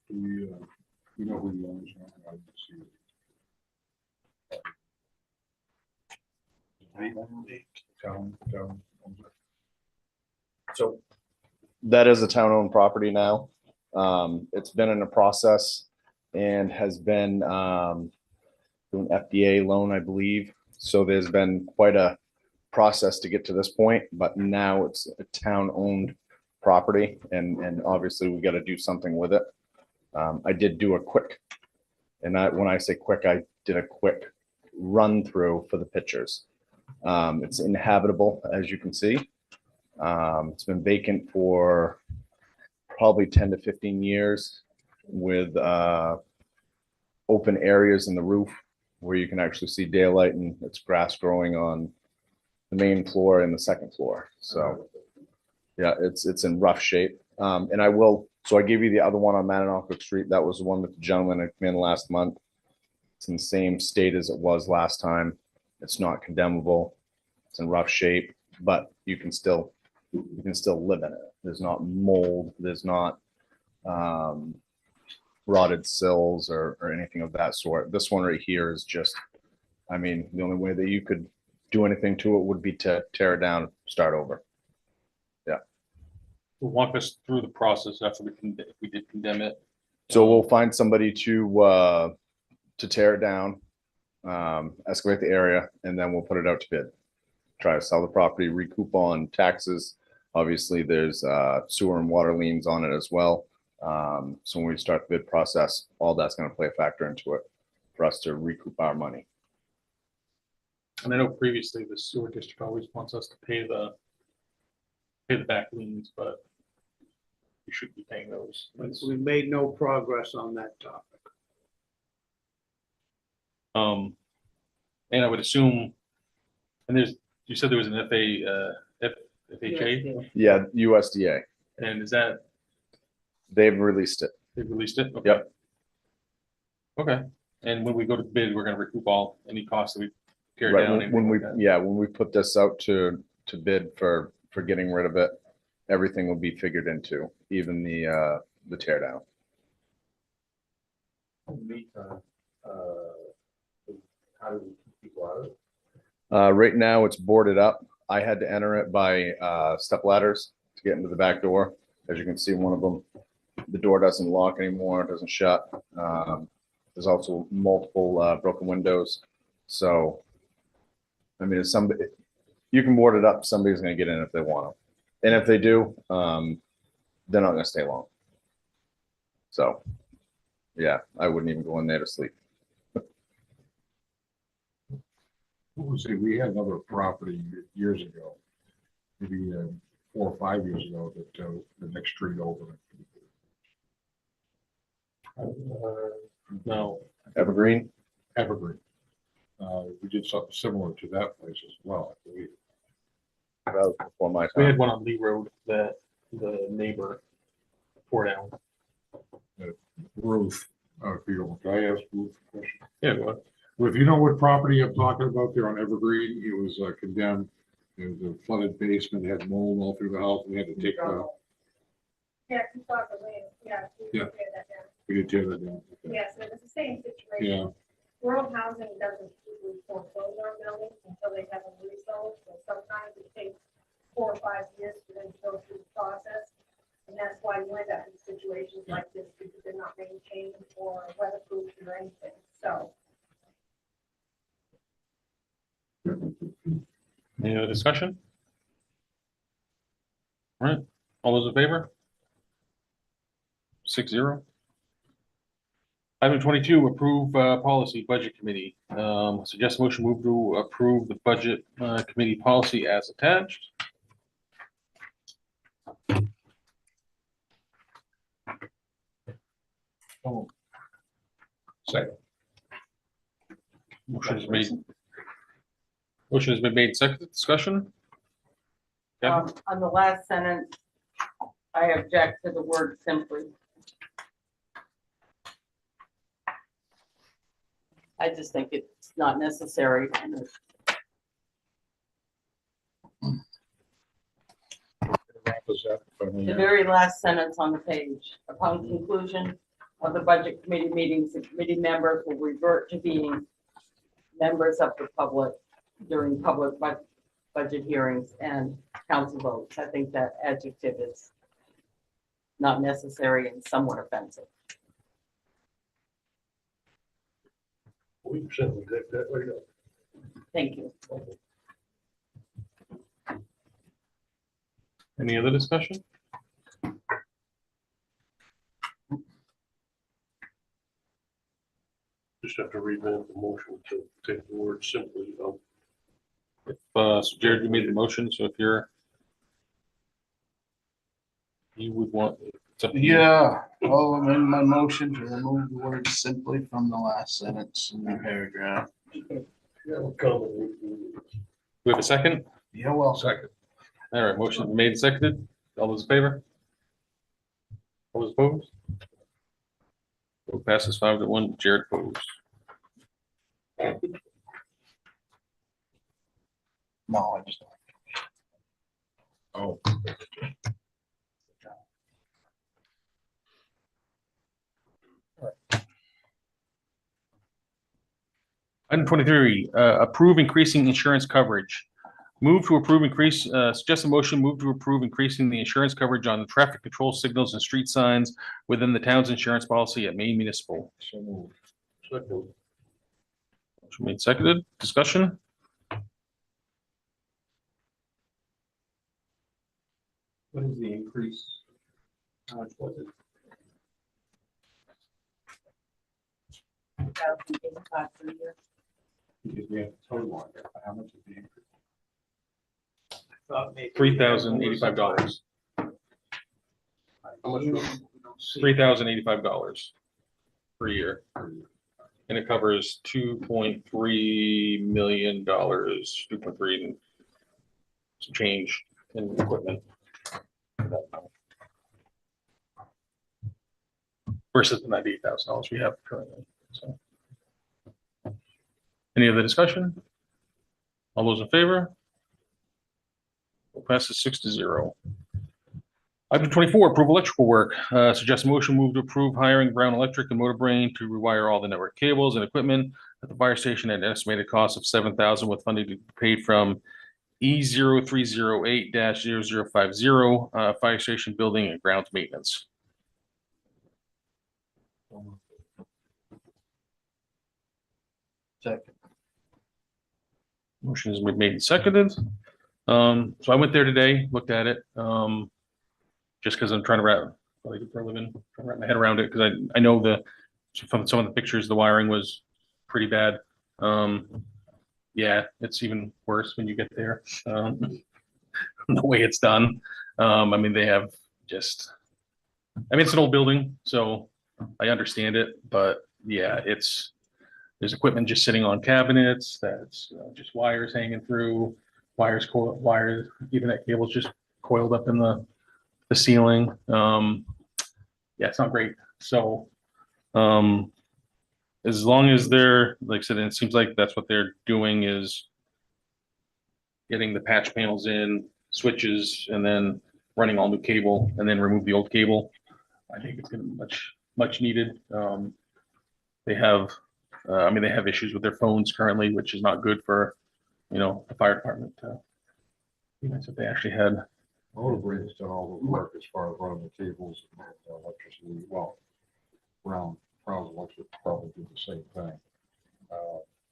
We know who the owners are. I didn't see it. Town owns it. So that is a town-owned property now. It's been in a process and has been through an FDA loan, I believe. So there's been quite a process to get to this point, but now it's a town-owned property and obviously we got to do something with it. I did do a quick, and when I say quick, I did a quick run through for the pictures. It's inhabitable, as you can see. It's been vacant for probably 10 to 15 years with open areas in the roof where you can actually see daylight and it's grass growing on the main floor and the second floor. So yeah, it's in rough shape. And so I gave you the other one on Mananoque Street. That was the one with the gentleman that came in last month. It's in the same state as it was last time. It's not condemnable. It's in rough shape, but you can still live in it. There's not mold. There's not rotted sills or anything of that sort. This one right here is just, I mean, the only way that you could do anything to it would be to tear it down, and start over. Yeah. Walk us through the process after we did condemn it. So we'll find somebody to tear it down, excavate the area, and then we'll put it out to bid. Try to sell the property, recoup on taxes. Obviously, there's sewer and water liens on it as well. So when we start the bid process, all that's going to play a factor into it for us to recoup our money. And I know previously the sewer district always wants us to pay the back liens, but we should be paying those. We made no progress on that topic. And I would assume, and you said there was an FHA, Yeah, USDA. and is that, They've released it. they released it? Okay. Yep. Okay, and when we go to bid, we're gonna recoup any costs that we tear Right, down. when we, anything like that. yeah, when we put this out to bid for getting rid of it, everything will be figured into, even the tear down. How do we keep people out of it? Right now, it's boarded up. I had to enter it by step ladders to get into the back door. As you can see, one of them, the door doesn't lock anymore, it doesn't shut. There's also multiple broken windows. So, I mean, if somebody, you can board it up, somebody's gonna get in if they want to. And if they do, they're not gonna stay long. So, yeah, I wouldn't even go in there to sleep. Who was it? We had another property years ago, maybe 4 or 5 years ago, that the next street over. No, Evergreen? Evergreen. We did something similar to that place as well, I believe. That was before my we had time. one on Lee Road that the neighbor tore down. Ruth, if you don't, can I ask Ruth a question? Yeah, go ahead. Well, if you know what property I'm talking about there on Evergreen, it was condemned. It was a flooded basement, had mold all through the house, and we had to take the, Yeah, you thought the way, yeah. we Yeah. tear that down. we did tear that down. Okay. Yeah, so it's the same Yeah. situation. World Housing doesn't usually foreclose our buildings until they have them resold, so sometimes it takes 4 or 5 years for them to go through the process. And that's why you end up in situations like this, because they're not maintained or weatherproof or anything, so. Any other discussion? All right, all those in favor? 6-0. Item 22, approve policy budget committee. Suggest motion move to approve the budget committee policy as attached. Second. Motion is made. Motion has been made. Second discussion. Kevin? On the last sentence, I object to the word simply. I just think it's not necessary. And the very last sentence on the page, upon conclusion of the budget committee meetings, the committee members will revert to being members of the public during public budget hearings and council votes. I think that adjective is not necessary and somewhat offensive. We simply take that right up. Thank you. Any other discussion? Just have to revamp the motion to take the word simply out. So Jared, you made the motion, so if you would want. it's up to you. Yeah, I'll amend my motion to remove the word simply from the last sentence in the paragraph. We have a second? Yeah, well. Second. All right, motion made and seconded. All those in favor? All those opposed? Vote passes 5-1. Jared opposed. No, I just. Oh. Item 23, approve increasing insurance coverage. Move to approve suggest a motion, move to approve increasing the insurance coverage on the traffic control signals and street signs within the town's insurance policy at Maine Municipal. So moved. Second. Motion made, seconded. Discussion? What is the increase? How much was it? Because we have a total on there, but how much is the increase? $3,085. How much? $3,085 per year. And it covers $2.3 million, 2.3 and some change in equipment. Versus the $98,000 we have currently, so. Any other discussion? All those in favor? Will passes 6-0. Item 24, approve electrical work. Suggest motion move to approve hiring Brown Electric and Motor Brain to rewire all the network cables and equipment at the fire station at an estimated cost of $7,000 with funding to be paid from E0308-0050 fire station building and grounds maintenance. Second. Motion has been made and seconded. So I went there today, looked at it, just because I'm trying to wrap my head around it, because I know from some of the pictures, the wiring was pretty bad. Yeah, it's even worse when you get there. The way it's done. I mean, they have just, it's an old building, so I understand it, but yeah, there's equipment just sitting on cabinets, that's just wires hanging through, wires, Ethernet cables just coiled up in the ceiling. Yeah, it's not great. So as long as they're, like I said, it seems like that's what they're doing is getting the patch panels in, switches, and then running all new cable, and then remove the old cable. I think it's gonna be much needed. They have, they have issues with their phones currently, which is not good for, the fire department. That's what they actually had. Motor Brain's done all the work as far as running the cables and electricity. Well, Brown Electric probably did the same thing.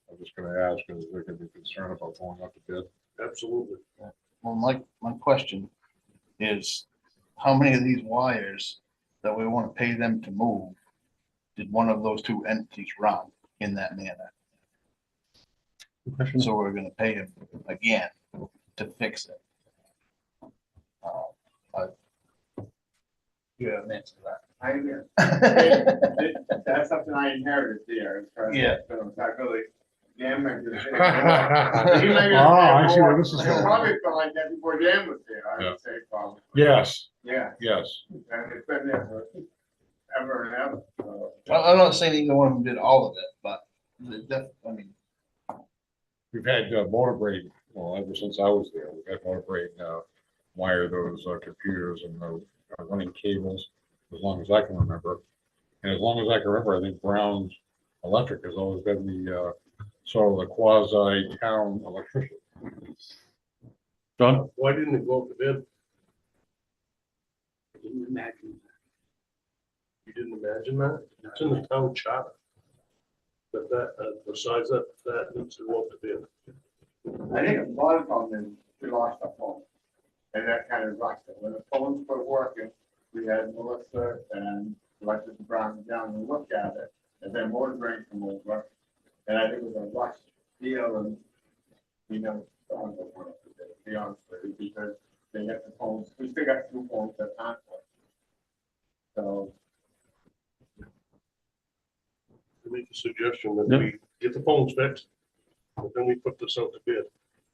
I'm just gonna ask, is there gonna be concern about going up to bid? Absolutely. Well, my question is, how many of these wires that we want to pay them to move did one of those two entities run in that manner? So we're gonna pay them again to fix it. You have an answer to that. I agree. That's something I inherited there. Yeah. So it's not really Jam might just say more. Oh, He might just I say see where more. this is It going. Probably felt like that before Jam was there, I Yeah. would say probably. Yes, Yeah, yes. and it's been there for ever and ever. So, I'm not saying either one of them did all of it, but I mean, We've had motor brain, well, ever since I was there, we've had motor brain wire those computers and the running cables as long as I can remember. And as long as I can remember, I think Brown's Electric has always been the sort of the quasi town electrician. John? Why didn't it go up to bid? I didn't imagine You didn't imagine that? It's in the town charter. That, besides that, that needs to go up to bid. I think a lot of them, we lost our phone. And that kind of rocked it. When the phones were working, we had Melissa and Electric Brown down and look at it. And then Motor Brain come over. And I think it was a rush deal and we never found the one up to bid, to be honest with you, because they had the phones, we still got two phones that aren't working. So. To make a suggestion that we get the phones fixed, but then we put this out to bid.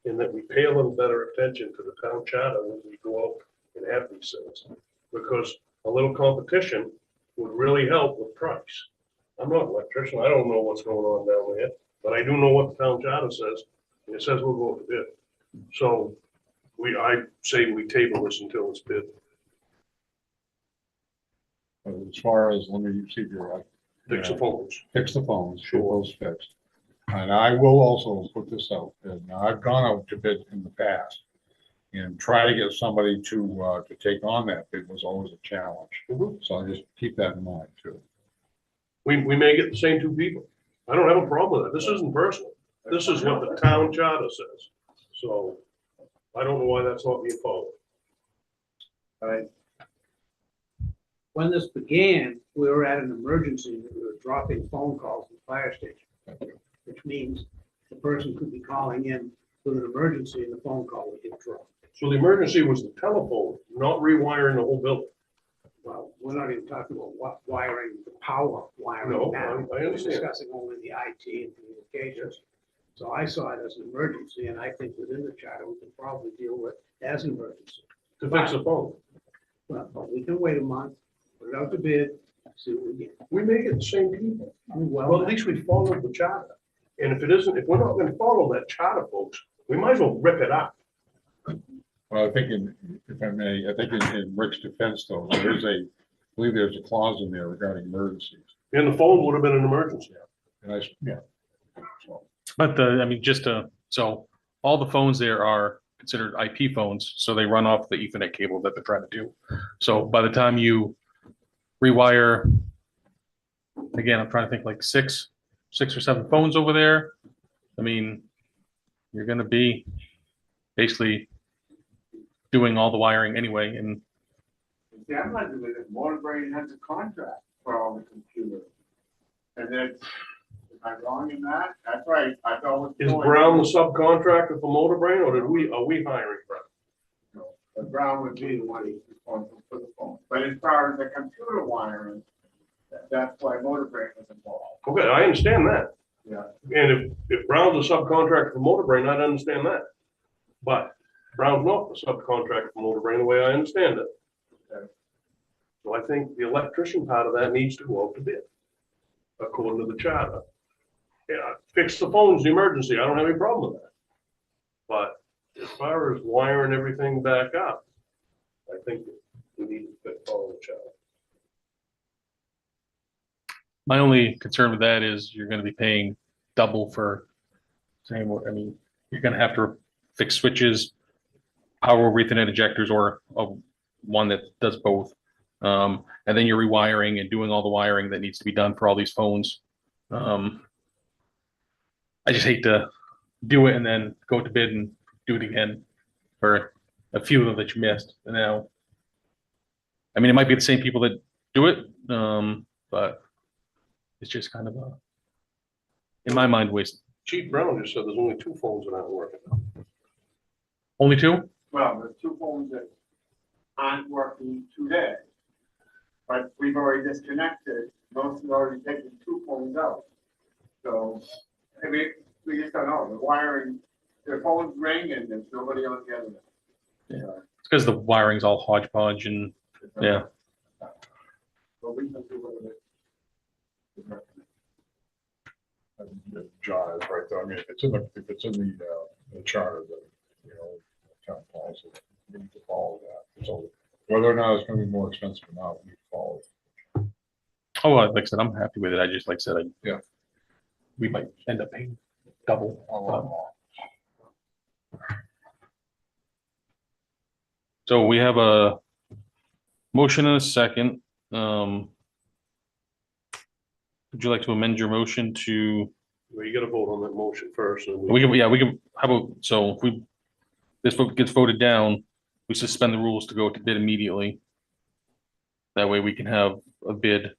And that we pay a little better attention to the town charter when we go out and have these things. Because a little competition would really help with price. I'm not an electrician, I don't know what's going on down there, but I do know what the town charter says. And it says we'll go to bid. So I say we table this until it's bid. As far as, let me see your. Fix the phones. Fix the phones, get those fixed. And I will also put this out, and I've gone out to bid in the past. And try to get somebody to take on that bid was always a challenge. So I just keep that in mind too. We may get the same two people. I don't have a problem with it. This isn't personal. This is what the town charter says. So I don't know why that's not being followed. when this began, we were at an emergency, we were dropping phone calls at the fire station, which means the person could be calling in with an emergency and the phone call would get dropped. So the emergency was the telephone, not rewiring the whole building. Well, we're not even talking about what wiring, the power wiring No, now. I We're understand. discussing only the IT and communications. So I saw it as an emergency, and I think within the charter, we can probably deal with as an emergency. To fix the phone. Well, but we can wait a month, put it out to bid, see what we get. We may get the same people. Well, Well, at least we followed the charter. And if it isn't, if we're not gonna follow that charter, folks, we might as well rip it up. Well, I think if I may, I think in Rick's defense though, I believe there's a clause in there regarding emergencies. And the phone would have been an emergency. And yeah. So, But I mean, so all the phones there are considered IP phones, so they run off the Ethernet cable that they're trying to do. So by the time you rewire, again, I'm trying to think like six or seven phones over there. I mean, you're gonna be basically doing all the wiring anyway, and See, I'm not doing it. Motor Brain has a contract for all the computers. And then, am I wrong in that? That's right. I thought. what's Is going Brown on- the subcontractor for Motor Brain, or are we hiring Brown? No, but Brown would be the one who's responsible for the phone. But as far as the computer wiring, that's why Motor Brain was involved. Okay, I understand that. Yeah. And if Brown's a subcontractor for Motor Brain, I'd understand that. But Brown's not the subcontractor for Motor Brain, the way I understand it. Okay. So I think the electrician part of that needs to go out to bid, according to the charter. Yeah, fix the phones, the emergency, I don't have any problem with that. But as far as wiring everything back up, I think we need to follow the charter. my only concern with that is you're gonna be paying double for saying, I mean, you're gonna have to fix switches, power over Ethernet ejectors, or one that does both. And then you're rewiring and doing all the wiring that needs to be done for all these phones. I just hate to do it and then go to bid and do it again for a few of them that you missed. And now, I mean, it might be the same people that do it, but it's just kind of a, in my mind, waste. Chief Brown just said there's only 2 phones that aren't working. Only 2? Well, there's 2 phones that aren't working today. But we've already disconnected, most have already taken 2 phones out. So, I mean, we just don't know, the wiring, their phones ring and there's nobody on the other end. Yeah. It's because the wiring's all hodgepodge and, yeah. But we can do whatever. John is right, though. I mean, if it's in the charter, town policy, we need to follow that. So whether or not it's gonna be more expensive or not, we need to follow it. Oh, well, like I said, I'm happy with it. I just, like I said, Yeah. we might end up paying double. A lot more. So we have a motion and a second. Would you like to amend your motion to, Well, you gotta vote on that motion first. And we can, yeah, we can, how about, so if we, this vote gets voted down, we suspend the rules to go to bid immediately. That way we can have a bid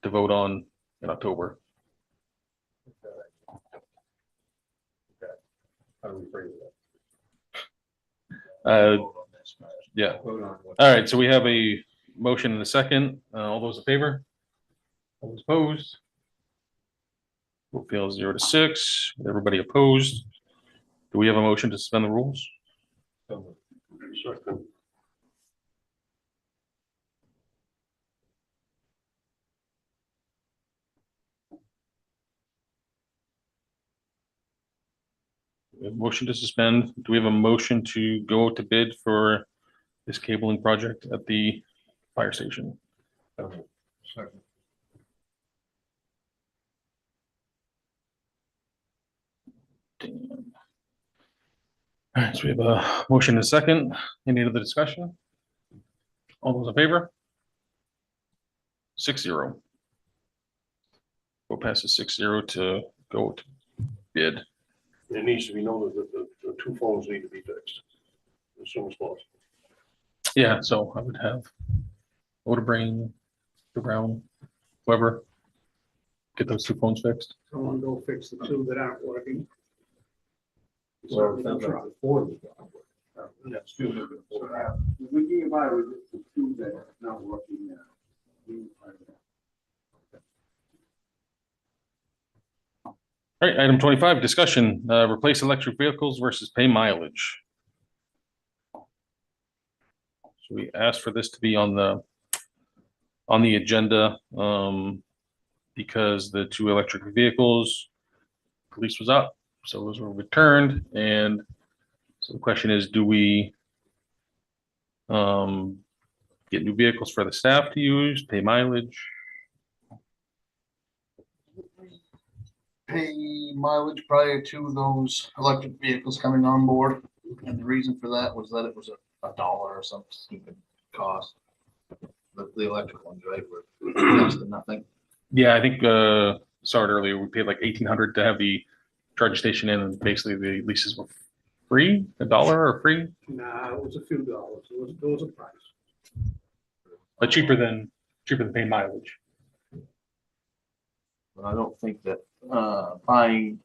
to vote on in October. How do we phrase that? Yeah. All right, so we have a motion and a second. All those in favor? All those opposed? Vote fails 0-6. Everybody opposed. Do we have a motion to suspend the rules? Second. We have a motion to suspend. Do we have a motion to go to bid for this cabling project at the fire station? Second. All right, so we have a motion and a second. Any other discussion? All those in favor? 6-0. Vote passes 6-0 to go to bid. It needs to be noted that the 2 phones need to be fixed as soon as possible. Yeah, so I would have Oderbrain, the Brown, whoever, get those 2 phones fixed. Someone go fix the 2 that aren't working. Well, Certainly that's try. like the 4 that's not working. Yes. So, if we can get by with the 2 that are not working now. we can find out. All right, item 25, discussion, replace electric vehicles versus pay mileage. So we asked for this to be on the agenda, because the 2 electric vehicles, police was up, so those were returned, and so the question is, do we get new vehicles for the staff to use, pay mileage? Pay mileage prior to those electric vehicles coming on board. And the reason for that was that it was $1 or some stupid cost. The electric ones, right, were next to nothing. Yeah, I think, saw it earlier, we paid like 1,800 to have the charge station in, and basically the leases were free, $1 or free, Nah, it was a few dollars. It was a price. but cheaper than paying mileage. But I don't think that buying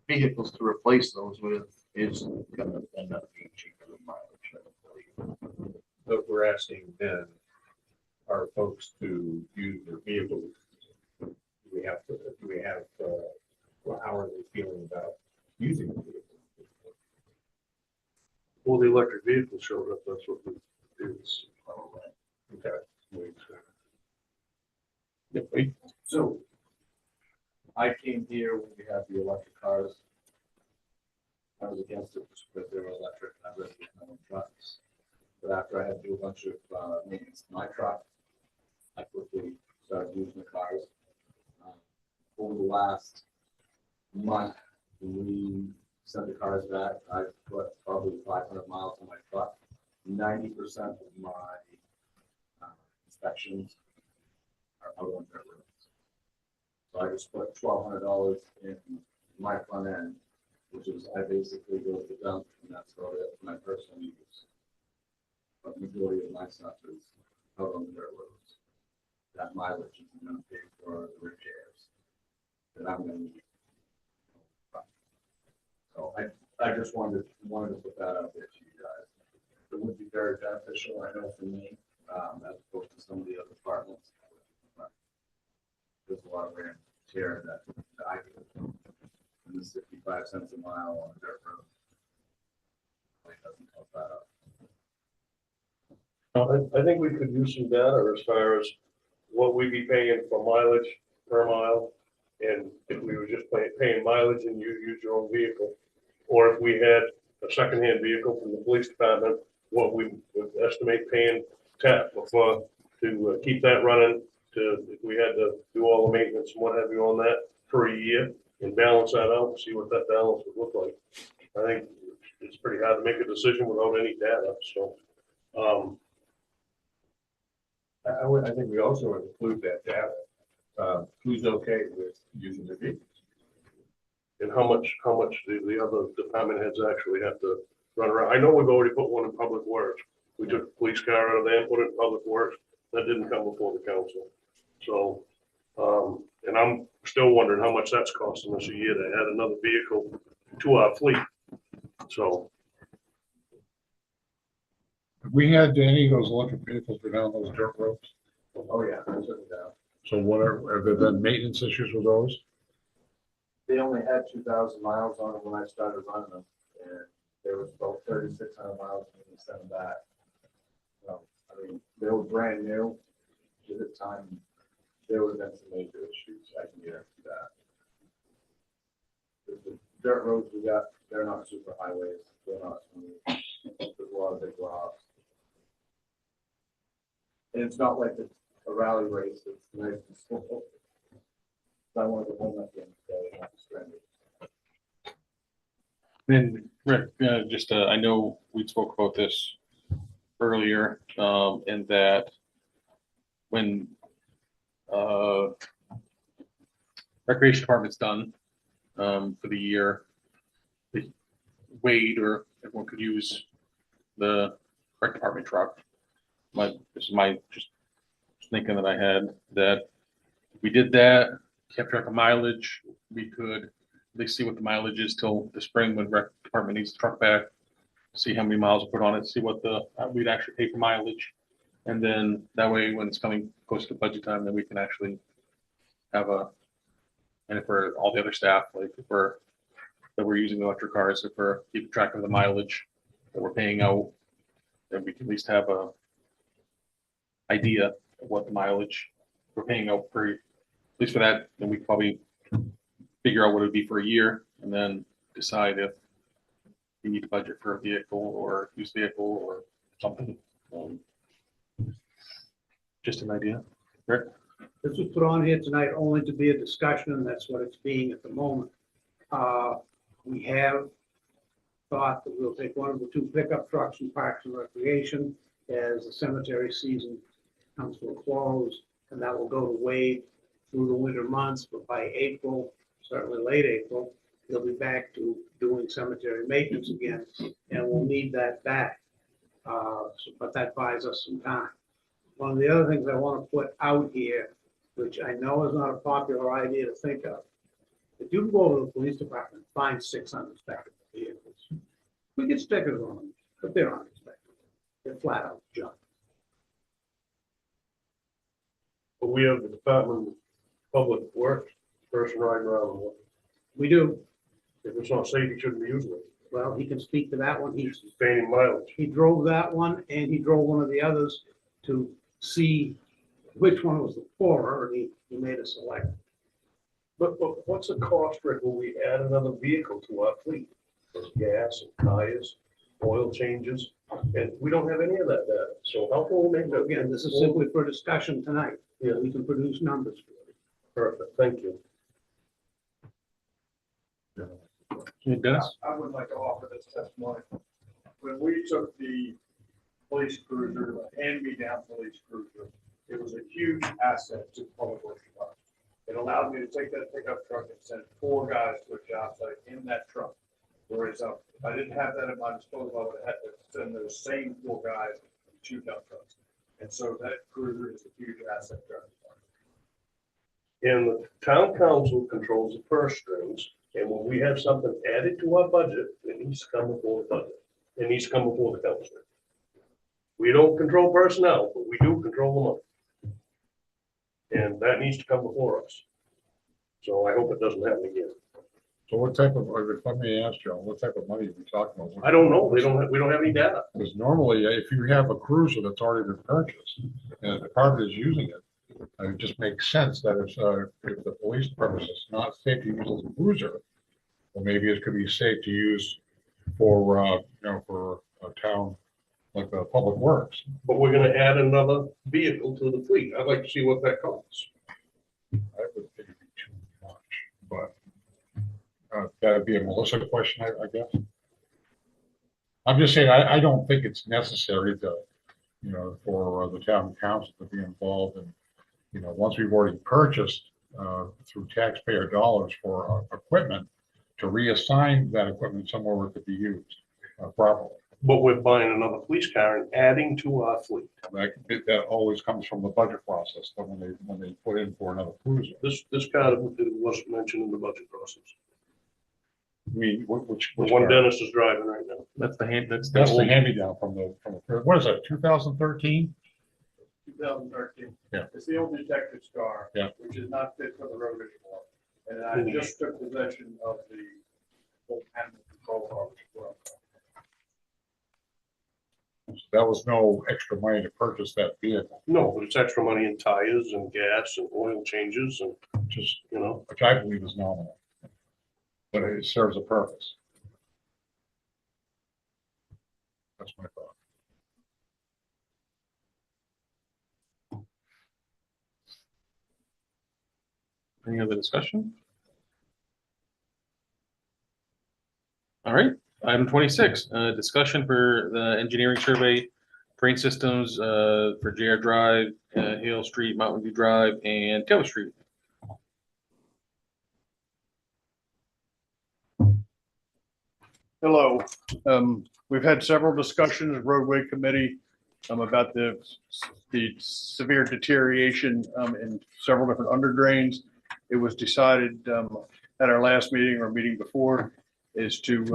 vehicles to replace those with is gonna end up being cheaper than mileage, I don't believe. But we're asking then our folks to use their vehicles. Do we have, well, how are they feeling about using the vehicle? Well, the electric vehicle showed up, that's what we is. Okay. So I came here when we had the electric cars. I was against it just because they were electric and I really didn't have any trucks. But after I had to do a bunch of maintenance to my truck, I quickly started using the cars. Over the last month, we sent the cars back. I put probably 500 miles on my truck. 90% of my inspections are out on dirt roads. So I just put $1,200 in my front end, which is I basically go to the dump and that's about it for my personal use. But majority of my stuff is out on the dirt roads. That mileage is gonna pay for the repairs that I'm gonna need. So I just wanted to put that out there to you guys. It would be very beneficial, I know for me, as opposed to some of the other departments. There's a lot of wear and tear that I do. And the 65 cents a mile on a dirt road. It doesn't help that out. I think we could use some data as far as what we'd be paying for mileage per mile. And if we were just paying mileage and you use your own vehicle, or if we had a secondhand vehicle from the police department, what we would estimate paying TAP for to keep that running, to, if we had to do all the maintenance and what have you on that for a year and balance that out, and see what that balance would look like. I think it's pretty hard to make a decision without any data, so. I think we also include that data. Who's okay with using the vehicles? And how much the other department heads actually have to run around. I know we've already put one in public works. We took a police car out of there and put it in public works. That didn't come before the council. So, and I'm still wondering how much that's costing us a year to add another vehicle to our fleet. So. Have we had any of those electric vehicles go down those dirt roads? Oh, yeah, I took it down. So what have there been maintenance issues with those? They only had 2,000 miles on them when I started running them, and there was about 3,600 miles when we sent them back. So, I mean, they were brand new. At the time, there would have been some major issues. I can guarantee that. The dirt roads we got, they're not super highways. They're not smooth. There's a lot of big rocks. And it's not like it's a rally race. It's nice and slow. I want to go home at the end of the day, not stranded. Then, Rick, just, I know we spoke about this earlier, and that when recreation department's done for the year, Wade or everyone could use the rec department truck. This is my just thinking that I had, that if we did that, kept track of mileage, we could at least see what the mileage is till the spring when rec department needs the truck back, see how many miles we put on it, see what the we'd actually pay for mileage. And then that way, when it's coming close to budget time, then we can actually have and if we're all the other staff, like if we're using electric cars, if we're keeping track of the mileage that we're paying out, then we can at least have a idea of what the mileage we're paying out per, at least for that, then we can probably figure out what it would be for a year and then decide if we need to budget for a vehicle or used vehicle or something. Just an idea. Rick? This was put on here tonight only to be a discussion, and that's what it's being at the moment. We have thought that we'll take one of the two pickup trucks from Parks and Recreation as the cemetery season comes to a close, and that will go to Wade through the winter months, but by April, certainly late April, he'll be back to doing cemetery maintenance again, and we'll need that back. But that buys us some time. One of the other things I want to put out here, which I know is not a popular idea to think of, if you go to the police department, find 600 inspected vehicles. We get stickers on them, but they're not inspected. They're flat out junk. But we have the Department of Public Works person riding around. We do. If it's not safe, he shouldn't be using it. Well, he can speak to that one. He's paying mileage. He drove that one and he drove one of the others to see which one was the poorer, and he made a select. But what's the cost, Rick, when we add another vehicle to our fleet? There's gas and tires, oil changes, and we don't have any of that data. So how can we make that? Again, this is simply for discussion tonight. Yeah. We can produce numbers for it. Perfect, thank you. Dennis? I would like to offer this testimony. When we took the police cruiser, the hand-me-down police cruiser, it was a huge asset to the public works department. It allowed me to take that pickup truck and send 4 guys to a job site in that truck. Whereas if I didn't have that at my disposal, I would have had to send those same 4 guys to 2 dump trucks. And so that cruiser is a huge asset. And the town council controls the purse strings, and when we have something added to our budget, it needs to come before the budget. It needs to come before the council. We don't control personnel, but we do control the money. And that needs to come before us. So I hope it doesn't happen again. So what type of, if let me ask you, what type of money are we talking about? I don't know. We don't have any data. Because normally, if you have a cruiser that's already been purchased and the department is using it, it just makes sense that if the police department is not safe to use as a cruiser, well, maybe it could be safe to use for, for a town like the public works. But we're gonna add another vehicle to the fleet. I'd like to see what that costs. I would think it'd be too much, but that'd be a Melissa question, I guess. I'm just saying, I don't think it's necessary to, for the town council to be involved in, once we've already purchased through taxpayer dollars for equipment, to reassign that equipment somewhere where it could be used properly. But we're buying another police car and adding to our fleet. That always comes from the budget process, but when they put in for another cruiser. This car wasn't mentioned in the budget process. I mean, which The one car? Dennis is driving right now. That's the That's the old- hand-me-down from the, what is that, 2013? 2013. Yeah. It's the old detective's car. Yeah. Which is not fit for the road anymore. And I just took possession of the old animal control car. As well. That was no extra money to purchase that vehicle, No, but it's extra money in tires and gas and oil changes and, just, which which I believe is nominal. But it serves a purpose. That's my thought. Any other discussion? All right, item 26, discussion for the engineering survey, train systems for JR Drive, Hale Street, Mountain View Drive, and Taylor Street. Hello. We've had several discussions, roadway committee, about the severe deterioration in several different under drains. It was decided at our last meeting or meeting before is to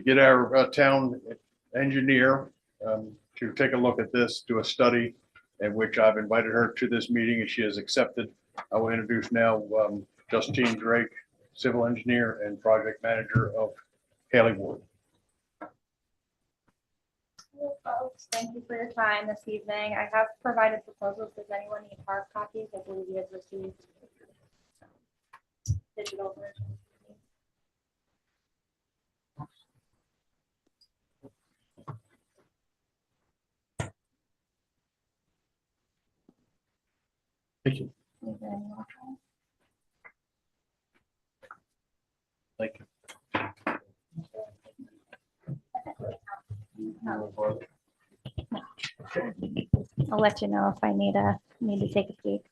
get our town engineer to take a look at this, do a study, in which I've invited her to this meeting and she has accepted. I will introduce now Justine Drake, civil engineer and project manager of Haley Ward. Hello, folks. Thank you for your time this evening. I have provided proposals. Does anyone need hard copies? I believe you have received digital versions. Thank you. Is there any more? Thank you. I'll let you know if I need to take a peek.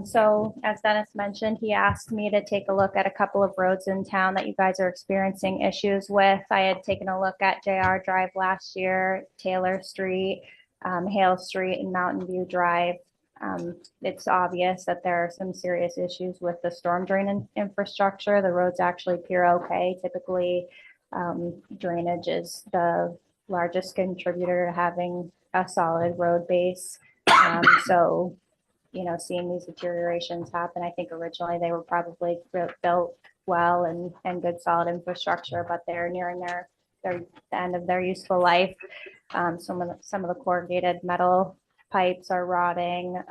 So as Dennis mentioned, he asked me to take a look at a couple of roads in town that you guys are experiencing issues with. I had taken a look at JR Drive last year, Taylor Street, Hale Street, and Mountain View Drive. It's obvious that there are some serious issues with the storm drain infrastructure. The roads actually appear okay. Typically, drainage is the largest contributor to having a solid road base. So, seeing these deteriorations happen, I think originally they were probably built well and good solid infrastructure, but they're nearing the end of their useful life. Some of the corrugated metal pipes are rotting.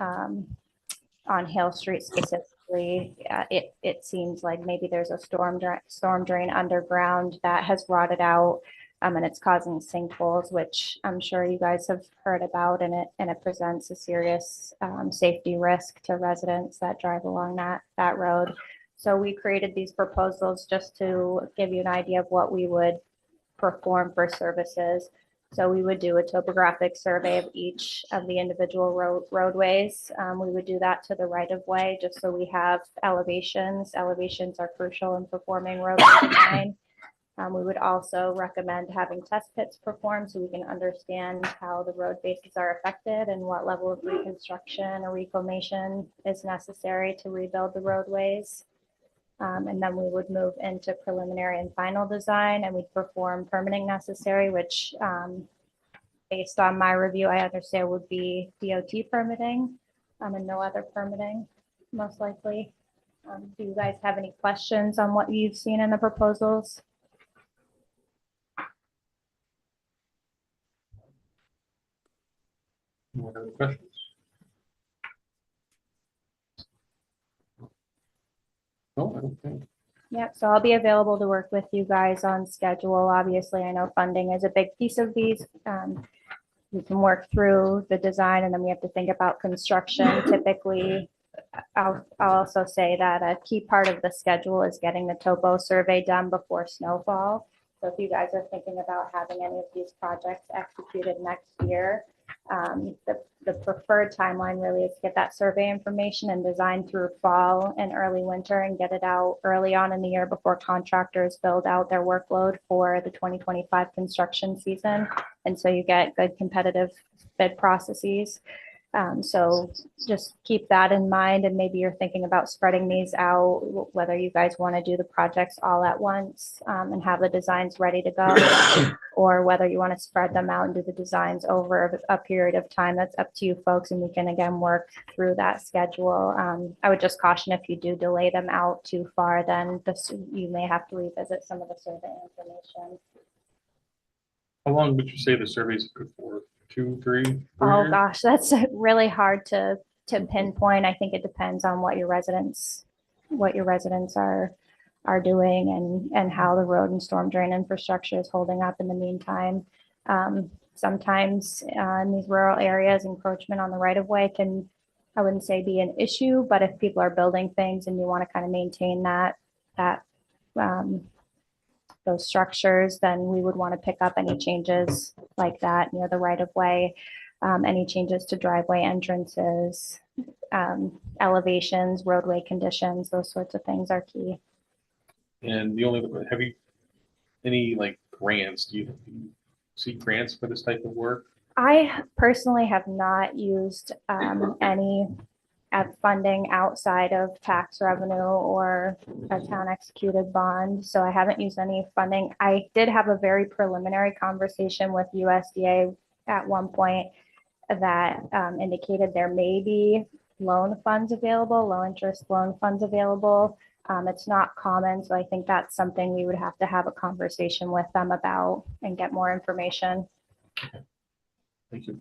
On Hale Street specifically, it seems like maybe there's a storm drain underground that has rotted out, and it's causing sinkholes, which I'm sure you guys have heard about, and it presents a serious safety risk to residents that drive along that road. So we created these proposals just to give you an idea of what we would perform for services. So we would do a topographic survey of each of the individual roadways. We would do that to the right of way, just so we have elevations. Elevations are crucial in performing road design. We would also recommend having test pits performed so we can understand how the road bases are affected and what level of reconstruction or reclamation is necessary to rebuild the roadways. And then we would move into preliminary and final design, and we'd perform permitting necessary, which based on my review, I understand would be DOT permitting and no other permitting, most likely. Do you guys have any questions on what you've seen in the proposals? Any other questions? No, I don't think. Yep, so I'll be available to work with you guys on schedule. Obviously, I know funding is a big piece of these. We can work through the design and then we have to think about construction. Typically, I'll also say that a key part of the schedule is getting the topo survey done before snowfall. So if you guys are thinking about having any of these projects executed next year, the preferred timeline really is to get that survey information and design through fall and early winter and get it out early on in the year before contractors build out their workload for the 2025 construction season. And so you get good competitive bid processes. So just keep that in mind, and maybe you're thinking about spreading these out, whether you guys want to do the projects all at once and have the designs ready to go, or whether you want to spread them out and do the designs over a period of time. That's up to you folks, and we can again work through that schedule. I would just caution if you do delay them out too far, then you may have to revisit some of the survey information. How long would you say the surveys are good for? 2, 3? Oh gosh, that's really hard to pinpoint. I think it depends on what your residents are doing and how the road and storm drain infrastructure is holding up in the meantime. Sometimes in these rural areas, encroachment on the right of way can, I wouldn't say be an issue, but if people are building things and you want to kind of maintain those structures, then we would want to pick up any changes like that near the right of way, any changes to driveway entrances, elevations, roadway conditions, those sorts of things are key. And have you any like grants? Do you see grants for this type of work? I personally have not used any funding outside of tax revenue or a town executed bond. So I haven't used any funding. I did have a very preliminary conversation with USDA at one point that indicated there may be loan funds available, low interest loan funds available. It's not common. So I think that's something we would have to have a conversation with them about and get more information. Thank you.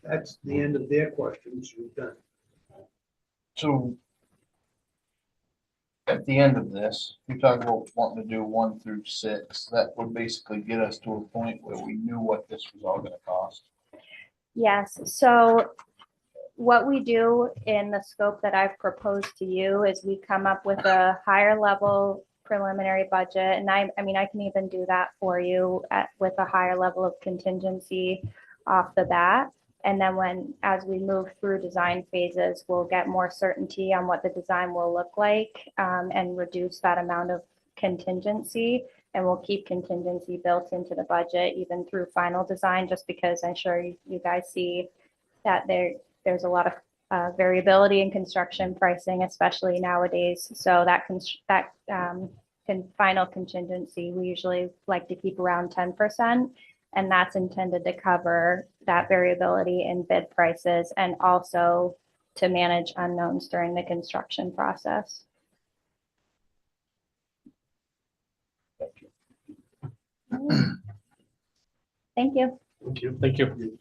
That's the end of their questions. You've done. So at the end of this, you talk about wanting to do 1 through 6. That would basically get us to a point where we knew what this was all going to cost. Yes. So what we do in the scope that I've proposed to you is we come up with a higher level preliminary budget. And I mean, I can even do that for you with a higher level of contingency off the bat. And then as we move through design phases, we'll get more certainty on what the design will look like and reduce that amount of contingency. And we'll keep contingency built into the budget even through final design, just because I'm sure you guys see that there's a lot of variability in construction pricing, especially nowadays. So that final contingency, we usually like to keep around 10%. And that's intended to cover that variability in bid prices and also to manage unknowns during the construction process. Thank you. Thank you. Thank you.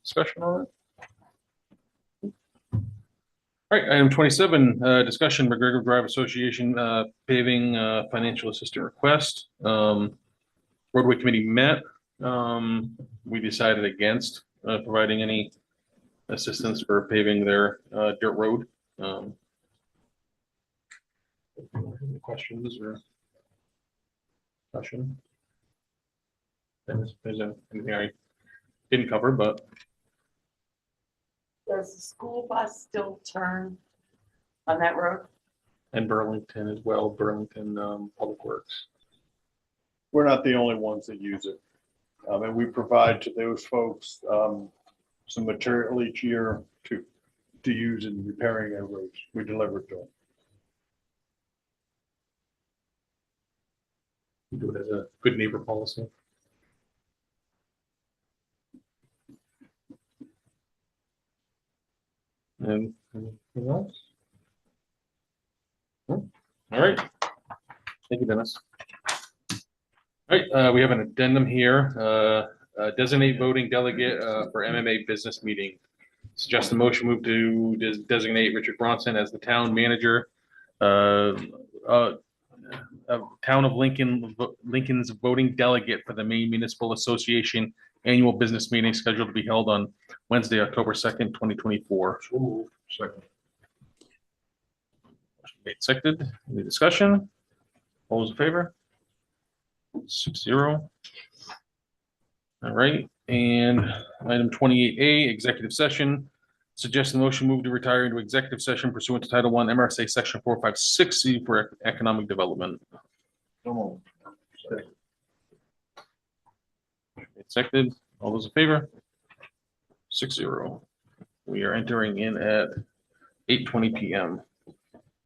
Discussion on it? All right, item 27, discussion McGregor Drive Association paving financial assistance request. Roadway committee met. we decided against providing any assistance for paving their dirt road. Any questions or discussion? There's anything I didn't cover, but Does the school bus still turn on that road? and Burlington as well, Burlington Public Works. We're not the only ones that use it. And we provide to those folks some material each year to use in repairing their roads. We deliver it to them. We do it as a good neighbor policy. And anything else? No? All right. Thank you, Dennis. All right, we have an addendum here. Designate voting delegate for MMA business meeting. Suggest a motion move to designate Richard Bronson as the town manager. Town of Lincoln's voting delegate for the Maine Municipal Association Annual Business Meeting scheduled to be held on Wednesday, October 2nd, 2024. Second. Made seconded. Any discussion? All those in favor? 6-0. All right, and item 28A, executive session. Suggest the motion move to retire into executive session pursuant to Title I MRSA Section 456C for economic development. Seconded. All those in favor? 6-0. We are entering in at 8:20 PM.